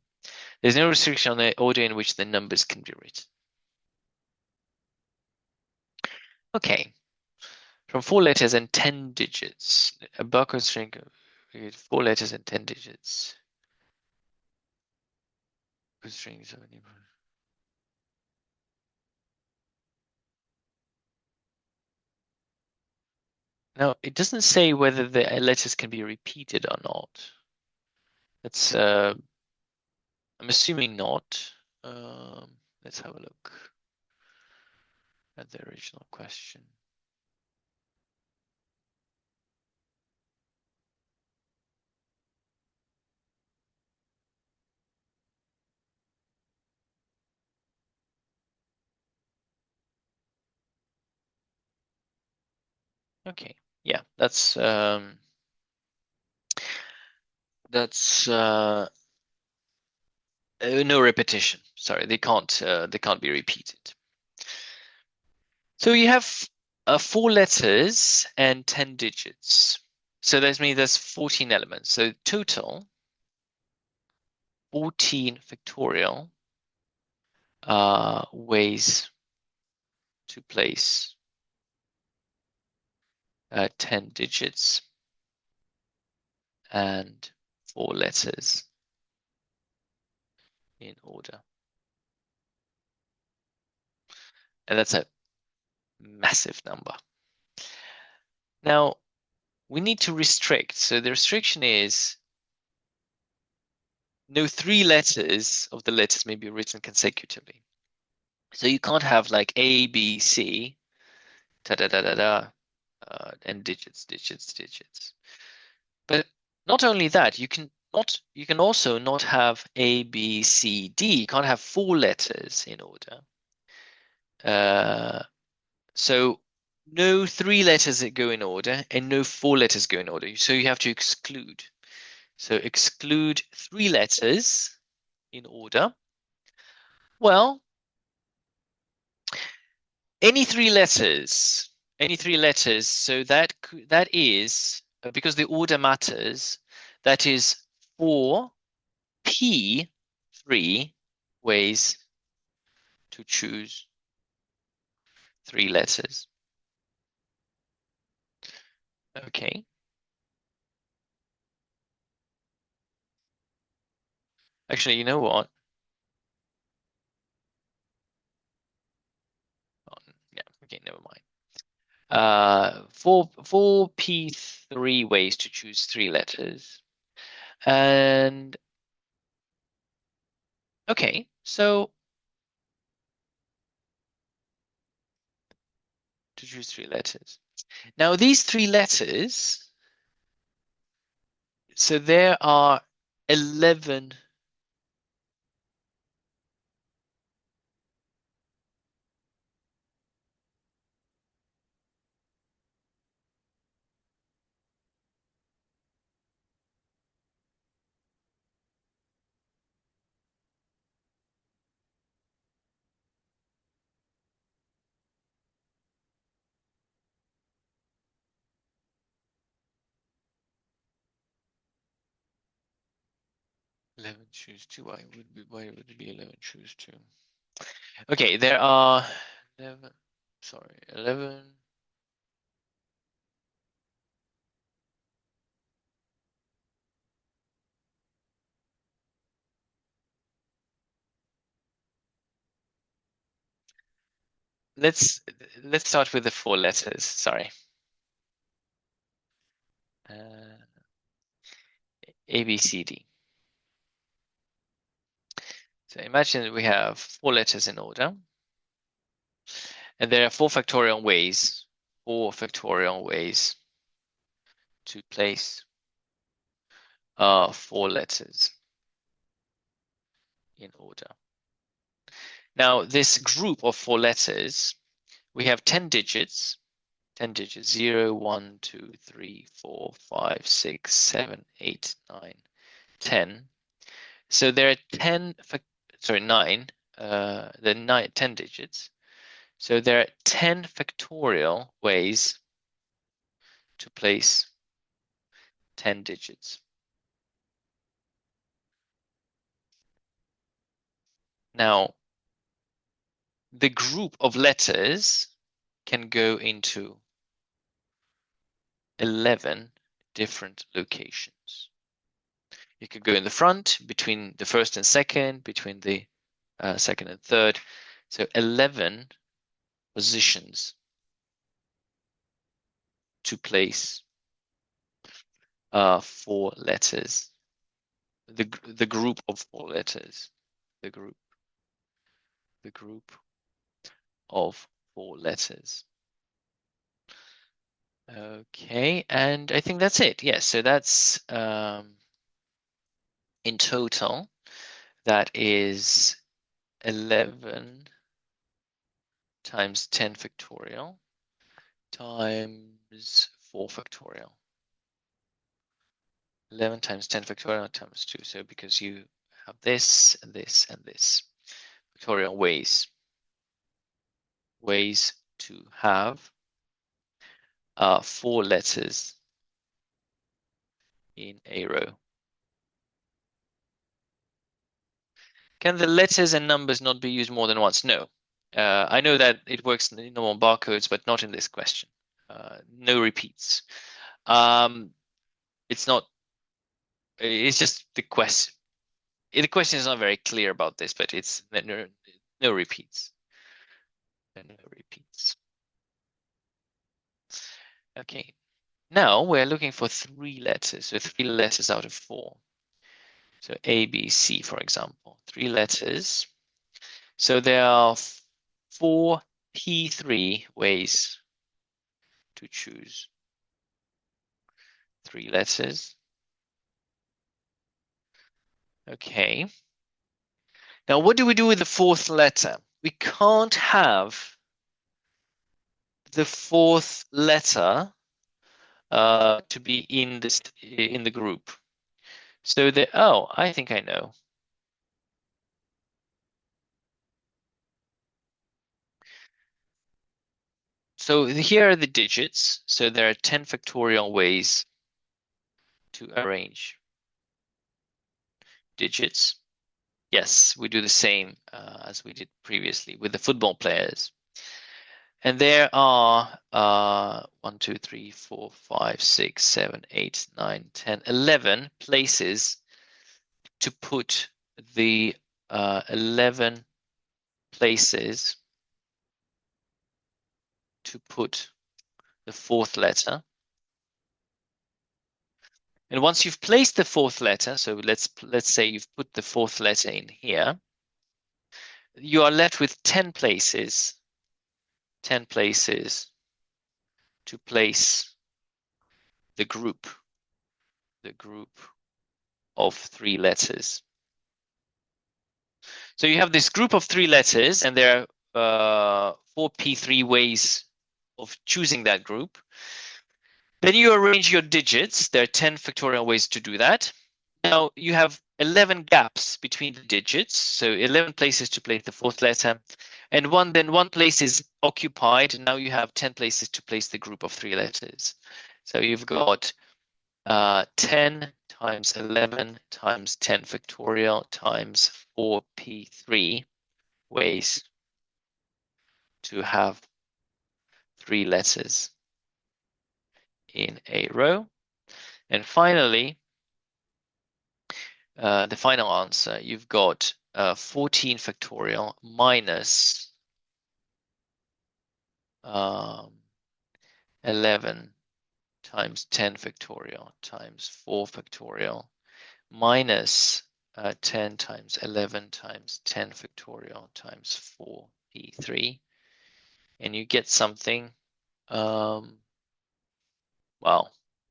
There's no restriction on the order in which the numbers can be written. Okay, from 4 letters and 10 digits, a barcode string with 4 letters and 10 digits. Strings of any. Now, it doesn't say whether the letters can be repeated or not. That's I'm assuming not. Let's have a look at the original question. Okay, yeah, that's no repetition. Sorry, they can't be repeated. So you have 4 letters and 10 digits. So that means there's 14 elements. So total 14 factorial ways to place 10 digits and 4 letters in order. And that's a massive number. Now, we need to restrict. So the restriction is no 3 letters of the letters may be written consecutively. So you can't have like A, B, C, da da da da da, and digits, digits, digits. But not only that, you can also not have A, B, C, D. You can't have 4 letters in order. So no 3 letters that go in order and no 4 letters go in order. So you have to exclude. So exclude 3 letters in order. Well, any 3 letters, any 3 letters. So that is because the order matters. That is 4p3 ways to choose 3 letters. Okay. Actually, you know what? Oh, yeah. Okay. Never mind. 4p3 ways to choose 3 letters. And okay, so to choose 3 letters. Now these 3 letters, so there are 11. Choose 2. Why would it be 11 choose 2? Okay, there are 11. Sorry, 11. Let's let's start with the 4 letters. Sorry. Uh, A, B, C, D. So imagine that we have 4 letters in order, and there are 4 factorial ways to place 4 letters in order. Now, this group of 4 letters, we have 10 digits, 0, 1, 2, 3, 4, 5, 6, 7, 8, 9, 10. So there are 10, sorry, 9, the 10 digits. So there are 10 factorial ways to place 10 digits. Now, the group of letters can go into 11 different locations. You could go in the front, between the first and second, between the second and third. So 11 positions to place 4 letters. The group of 4 letters. The group of 4 letters. Okay, and I think that's it. Yes, so that's in total, that is 11 times 10 factorial times 4 factorial. 11 times 10 factorial times 2. So because you have this and this and this factorial ways to have 4 letters in a row. Can the letters and numbers not be used more than once? No. I know that it works in normal barcodes, but not in this question. No repeats. It's not. It's just the question. The question is not very clear about this, but it's no repeats. No repeats. Okay. Now we're looking for 3 letters. So 3 letters out of 4. So A, B, C, for example. 3 letters. So there are 4 P3 ways to choose 3 letters. Okay. Now, what do we do with the 4th letter? We can't have the 4th letter to be in the group. So I think I know. So here are the digits. So there are 10 factorial ways to arrange digits. Yes, we do the same as we did previously with the football players. And there are 1, 2, 3, 4, 5, 6, 7, 8, 9, 10, 11 places to put the 11 places to put the 4th letter. And once you've placed the 4th letter, so let's say you've put the 4th letter in here, you are left with 10 places to place the group of 3 letters. So you have this group of 3 letters, and there are 4 P3 ways of choosing that group. Then you arrange your digits. There are 10 factorial ways to do that. Now you have 11 gaps between the digits, so 11 places to place the 4th letter, and one place is occupied, and now you have 10 places to place the group of 3 letters. So you've got 10 times 11 times 10 factorial times 4p3 ways to have 3 letters in a row. And finally, the final answer, you've got 14 factorial minus 11 times 10 factorial times 4 factorial minus 10 times 11 times 10 factorial times 4p3. And you get something, well,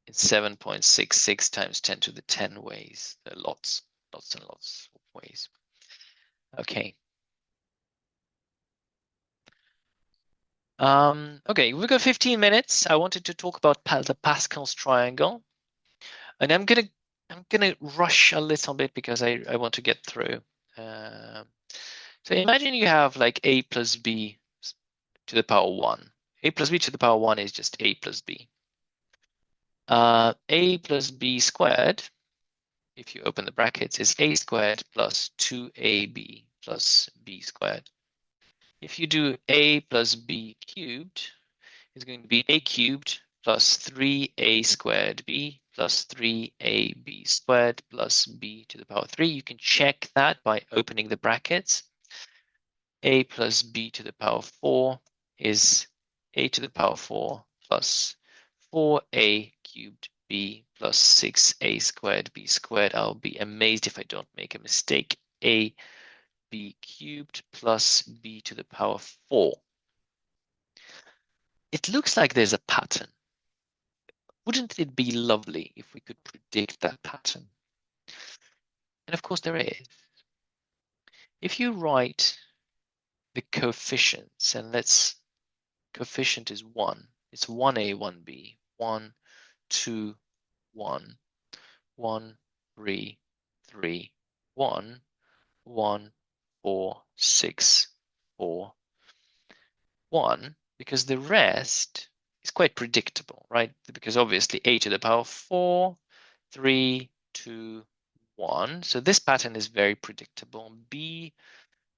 it's 7.66 times 10 to the 10 ways. There are lots and lots of ways. Okay. Okay, we've got 15 minutes. I wanted to talk about the Pascal's triangle, and I'm gonna rush a little bit because I want to get through. So imagine you have like a plus b to the power 1. A plus b to the power 1 is just a plus b. A plus b squared, if you open the brackets, is a squared plus 2ab plus b squared. If you do a plus b cubed, it's going to be a cubed plus 3a squared b plus 3ab squared plus b to the power 3. You can check that by opening the brackets. A plus b to the power 4 is a to the power 4 plus 4a cubed b plus 6a squared b squared. I'll be amazed if I don't make a mistake. A b cubed plus b to the power 4. It looks like there's a pattern. Wouldn't it be lovely if we could predict that pattern? And of course there is. If you write the coefficients, and coefficient is 1. It's 1a, 1b, 1, 2, 1, 1, 3, 3, 1, 1, 4, 6, 4, 1, because the rest is quite predictable, right? Because obviously a to the power 4, 3, 2, 1. So this pattern is very predictable. B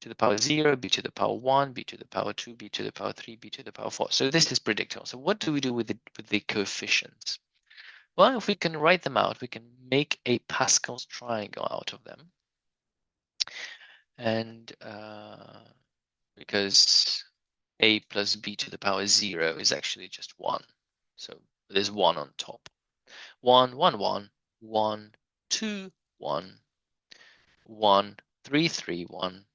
to the power 0, b to the power 1, b to the power 2, b to the power 3, b to the power 4. So this is predictable. So what do we do with the coefficients? Well, if we can write them out, we can make a Pascal's triangle out of them. And because a plus b to the power 0 is actually just 1. So there's 1 on top. 1, 1, 1, 1, 2, 1, 1, 3, 3, 1,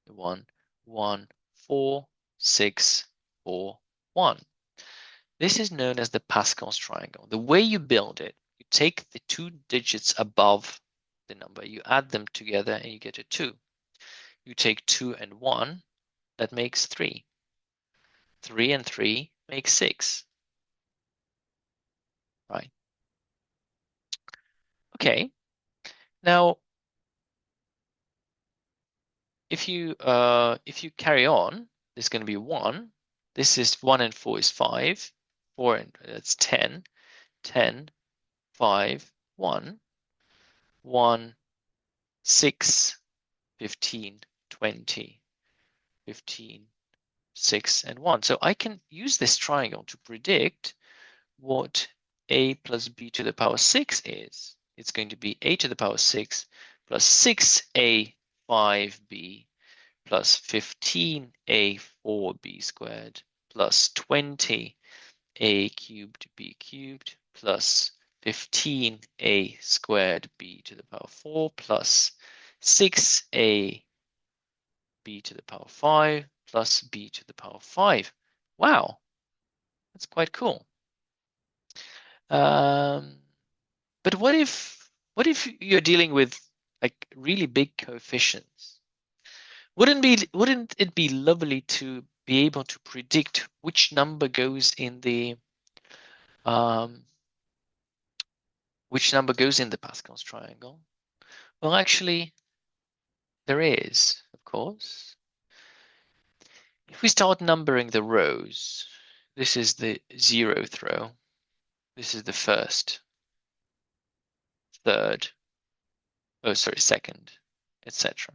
1, 1, 4, 6, 4, 1. This is known as the Pascal's triangle. The way you build it, you take the 2 digits above the number, you add them together and you get a 2. You take 2 and 1, that makes 3. 3 and 3 makes 6. Right. Okay. Now, if you carry on, there's going to be 1. This is 1 and 4 is 5. 4 and that's 10. 10, 5, 1. 1, 6, 15, 20, 15, 6, and 1. So I can use this triangle to predict what a plus b to the power 6 is. It's going to be a to the power 6 plus 6a 5b plus 15a 4b squared plus 20a cubed b cubed plus 15a squared b to the power 4 plus 6a b to the power 5 plus b to the power 5. Wow, that's quite cool. But what if you're dealing with like really big coefficients? Wouldn't it be lovely to be able to predict which number goes in the Pascal's triangle? Well, actually, there is, of course. If we start numbering the rows, this is the 0th row. This is the first, third, oh, sorry, second, etc.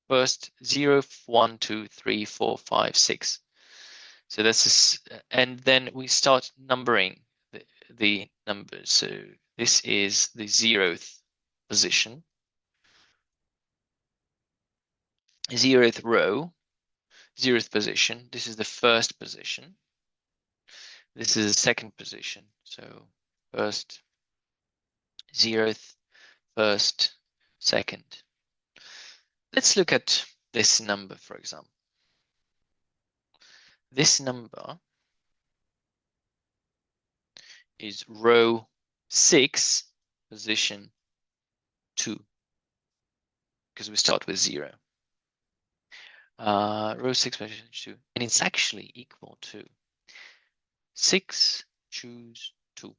First, 0, 1, 2, 3, 4, 5, 6. So this is, and then we start numbering the numbers. So this is the 0th position, 0th row, 0th position. This is the first position. This is the second position. So first, 0th, first, second. Let's look at this number, for example. This number is row 6, position 2, because we start with 0. Row 6, position 2, and it's actually equal to 6, choose 2.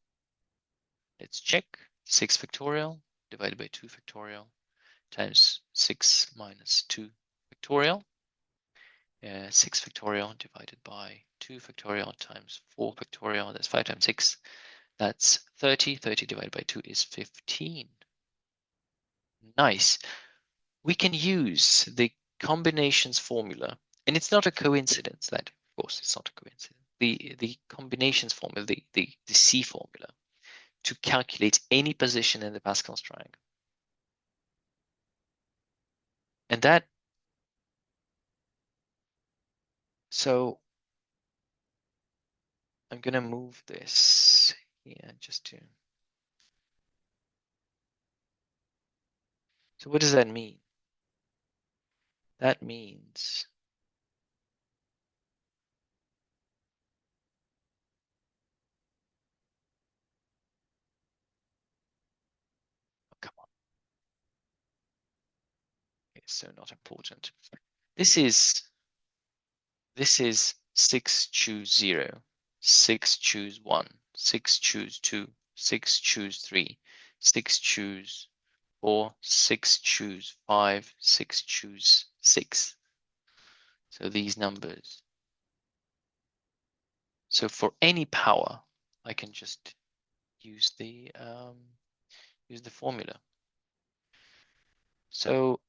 Let's check. 6 factorial divided by 2 factorial times 6 minus 2 factorial. 6 factorial divided by 2 factorial times 4 factorial. That's 5 times 6. That's 30. 30 divided by 2 is 15. Nice. we can use the combinations formula, and it's not a coincidence that, of course, it's not a coincidence. The combinations formula, the C formula, to calculate any position in the Pascal's triangle. And that, so I'm going to move this here just to. So what does that mean? That means, oh, come on, it's so not important. This is 6 choose 0, 6 choose 1, 6 choose 2, 6 choose 3, 6 choose 4, 6 choose 5, 6 choose 6. So these numbers. So for any power, I can just use the formula. So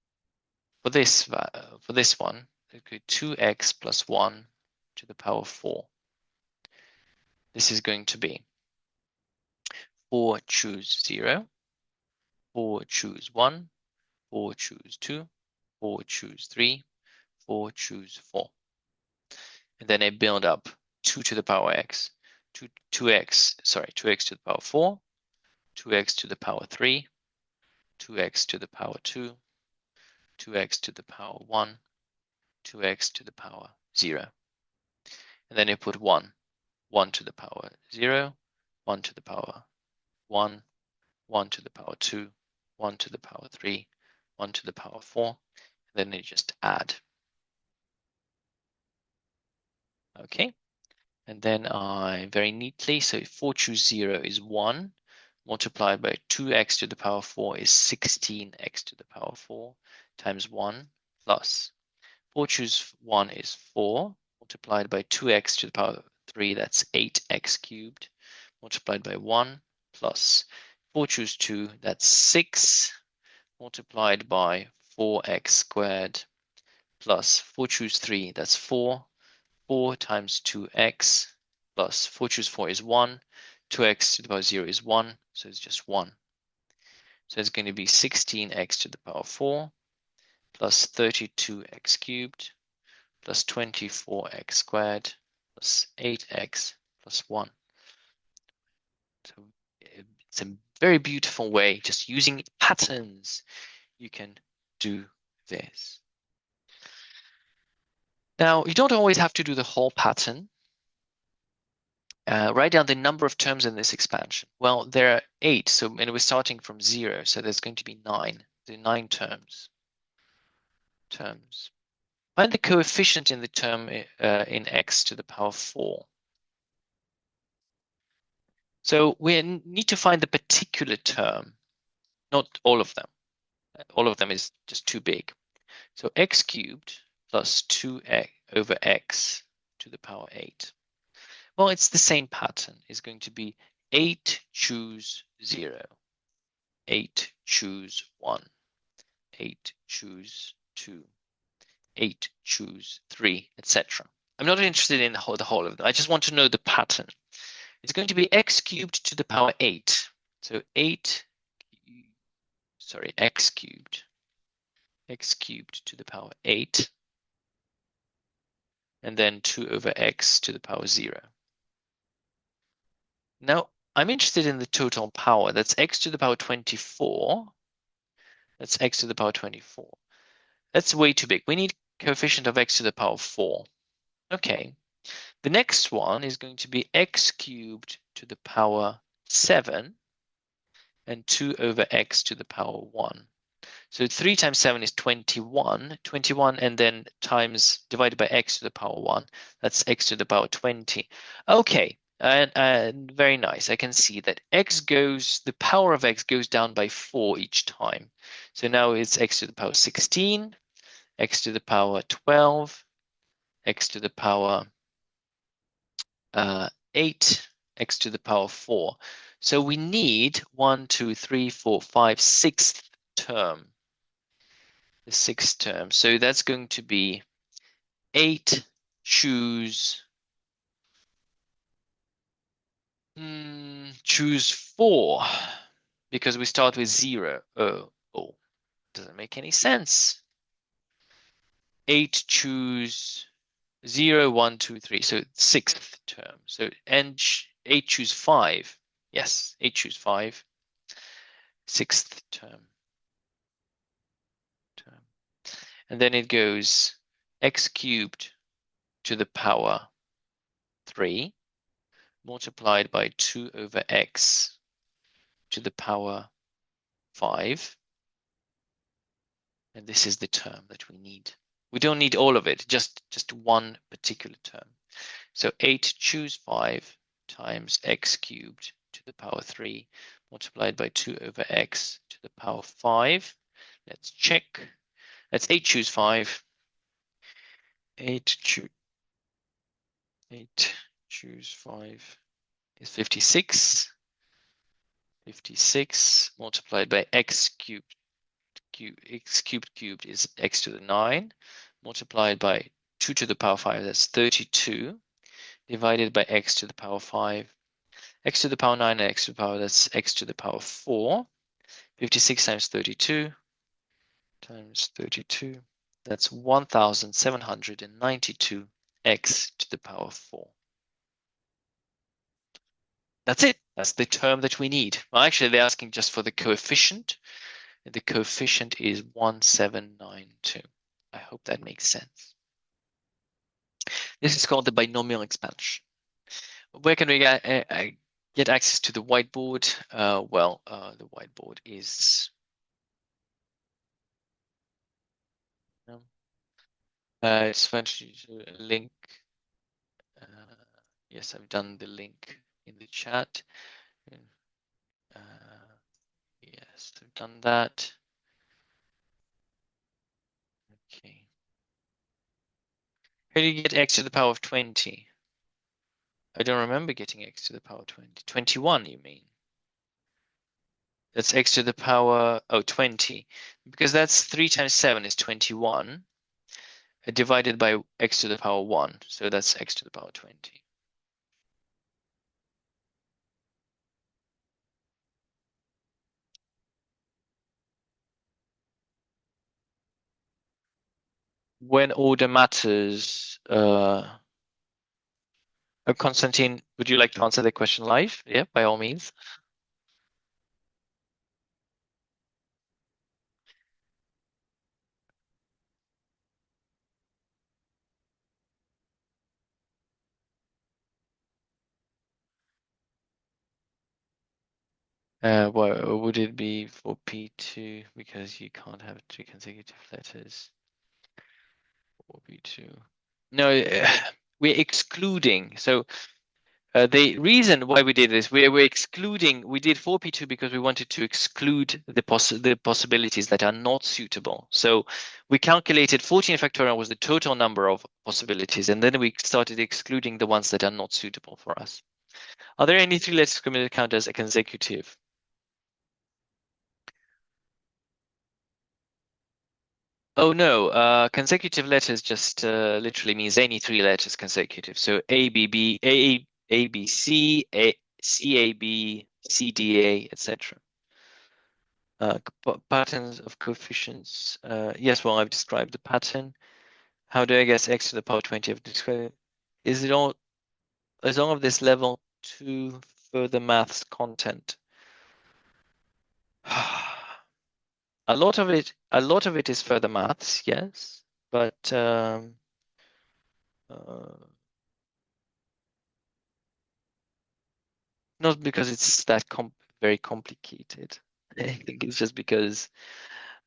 for this one, it could 2x plus 1 to the power 4. This is going to be 4 choose 0, 4 choose 1, 4 choose 2, 4 choose 3, 4 choose 4. And then I build up 2 to the power x, 2x to the power 4, 2x to the power 3, 2x to the power 2, 2x to the power 1, 2x to the power 0. And then I put 1, 1 to the power 0, 1 to the power 1, 1 to the power 2, 1 to the power 3, 1 to the power 4. And then I just add. Okay. And then I very neatly, so 4 choose 0 is 1, multiplied by 2x to the power 4 is 16x to the power 4 times 1 plus 4 choose 1 is 4, multiplied by 2x to the power 3, that's 8x cubed, multiplied by 1 plus 4 choose 2, that's 6, multiplied by 4x squared, plus 4 choose 3, that's 4, 4 times 2x, plus 4 choose 4 is 1, 2x to the power 0 is 1, so it's just 1. So it's going to be 16x to the power 4, plus 32x cubed, plus 24x squared, plus 8x plus 1. So it's a very beautiful way, just using patterns, you can do this. Now, you don't always have to do the whole pattern. Write down the number of terms in this expansion. Well, there are 8, and we're starting from 0, so there's going to be 9. There are 9 terms. Find the coefficient in the term in x to the power 4. So we need to find the particular term, not all of them. All of them is just too big. So x cubed plus 2x over x to the power 8. Well, it's the same pattern. It's going to be 8 choose 0, 8 choose 1, 8 choose 2, 8 choose 3, etc. I'm not interested in the whole of them. I just want to know the pattern. It's going to be x cubed to the power 8. So x cubed to the power 8, and then 2 over x to the power 0. Now, I'm interested in the total power. That's x to the power 24. That's x to the power 24. That's way too big. We need coefficient of x to the power 4. Okay. The next one is going to be x cubed to the power 7 and 2 over x to the power 1. So 3 times 7 is 21. 21 and then times divided by x to the power 1. That's x to the power 20. Okay. And very nice. I can see that the power of x goes down by 4 each time. So now it's x to the power 16, x to the power 12, x to the power 8, x to the power 4. So we need 1, 2, 3, 4, 5, 6th term. the sixth term. So that's going to be 8 choose choose 4 because we start with 0. Oh, doesn't make any sense. 8 choose 0, 1, 2, 3. So sixth term. So and 8 choose 5. Yes, 8 choose 5. Sixth term. And then it goes x cubed to the power 3 multiplied by 2 over x to the power 5. And this is the term that we need. We don't need all of it, just one particular term. So 8 choose 5 times x cubed to the power 3 multiplied by 2 over x to the power 5. Let's check. That's 8 choose 5. 8 choose 5 is 56. 56 multiplied by x cubed. X cubed is x to the 9 multiplied by 2 to the power 5, that's 32, divided by x to the power 5, x to the power 9 and x to the power, that's x to the power 4. 56 times 32 times 32, that's 1792 x to the power 4. That's it. That's the term that we need. Well, actually, they're asking just for the coefficient. And the coefficient is 1792. I hope that makes sense. This is called the binomial expansion. Where can we get access to the whiteboard? The whiteboard is it's fun to link. Yes, I've done the link in the chat. Uh, yes, I've done that. Okay. How do you get x to the power of 20? I don't remember getting x to the power 20. 21, you mean? That's x to the power, 20. Because that's 3 times 7 is 21, divided by x to the power 1. So that's x to the power 20. When order matters, Konstantin, would you like to answer the question live? Yeah, by all means. What would it be for P2 because you can't have 2 consecutive letters? For P2. No, we're excluding. So the reason why we did this, we're excluding, we did 4p2 because we wanted to exclude the possibilities that are not suitable. So we calculated 14 factorial was the total number of possibilities, and then we started excluding the ones that are not suitable for us. Are there any 3 letters combinatorics count as a consecutive? Oh no, consecutive letters just literally means any 3 letters consecutive. So A, B, B, A, B, C, C, A, B, C, D, A, etc. Patterns of coefficients. Yes, well, I've described the pattern. How do I guess x to the power 20 of described? Is it all as long as this level 2 further maths content? A lot of it is further maths, yes, but not because it's that very complicated. I think it's just because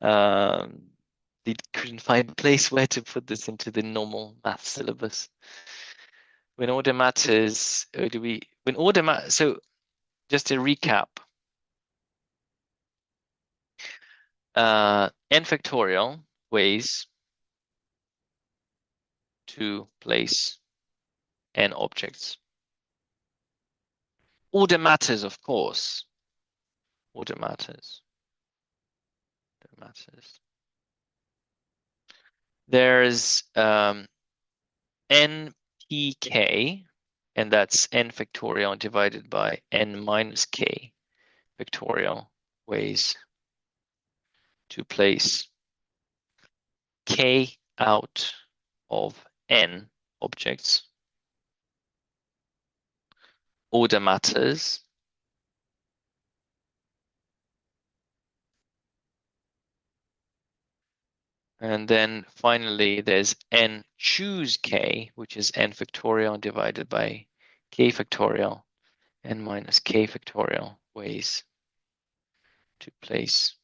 they couldn't find a place where to put this into the normal math syllabus. When order matters, so just to recap, n factorial ways to place n objects. Order matters, of course. Order matters. Order matters. there's npk, and that's n factorial divided by n minus k factorial ways to place k out of n objects. Order matters. And then finally, there's n choose k, which is n factorial divided by k factorial, n minus k factorial ways to place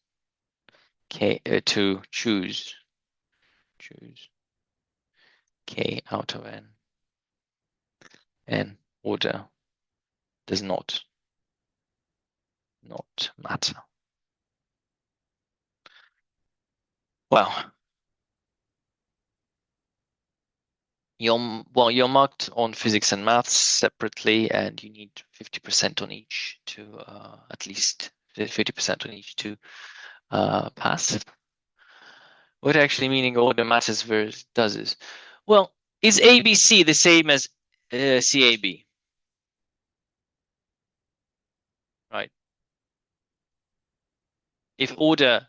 k, to choose k out of n. And order does not matter. Well, you're marked on physics and maths separately, and you need 50% on each to at least 50% on each to pass. What actually meaning order matters versus does is? Well, is ABC the same as CAB? Right. If order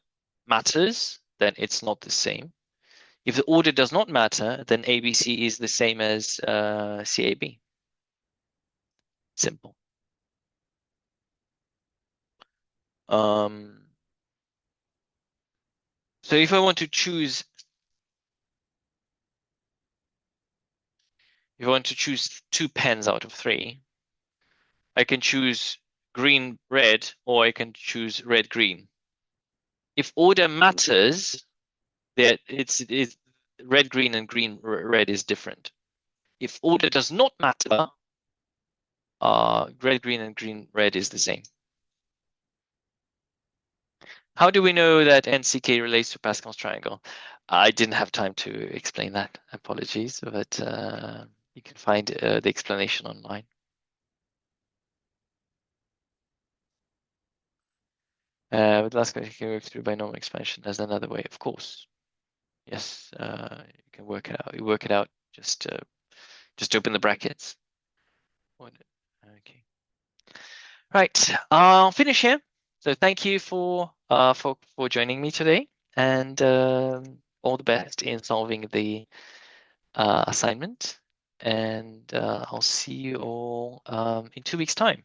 matters, then it's not the same. If the order does not matter, then ABC is the same as CAB. Simple. So if I want to choose, two pens out of 3, I can choose green, red, or I can choose red, green. If order matters, it's red, green, and green, red is different. If order does not matter, red, green, and green, red is the same. How do we know that NCK relates to Pascal's triangle? I didn't have time to explain that. Apologies, but you can find the explanation online. With last question, you can work through binomial expansion as another way, of course. Yes, you can work it out. You work it out. Just open the brackets. Okay. Right. I'll finish here. So thank you for joining me today, and all the best in solving the assignment. And I'll see you all in 2 weeks' time,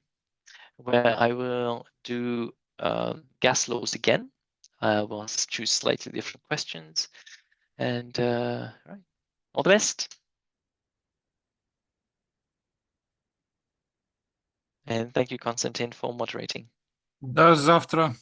where I will do gas laws again. We'll choose slightly different questions. And right, all the best. And thank you, Konstantin, for moderating. До завтра.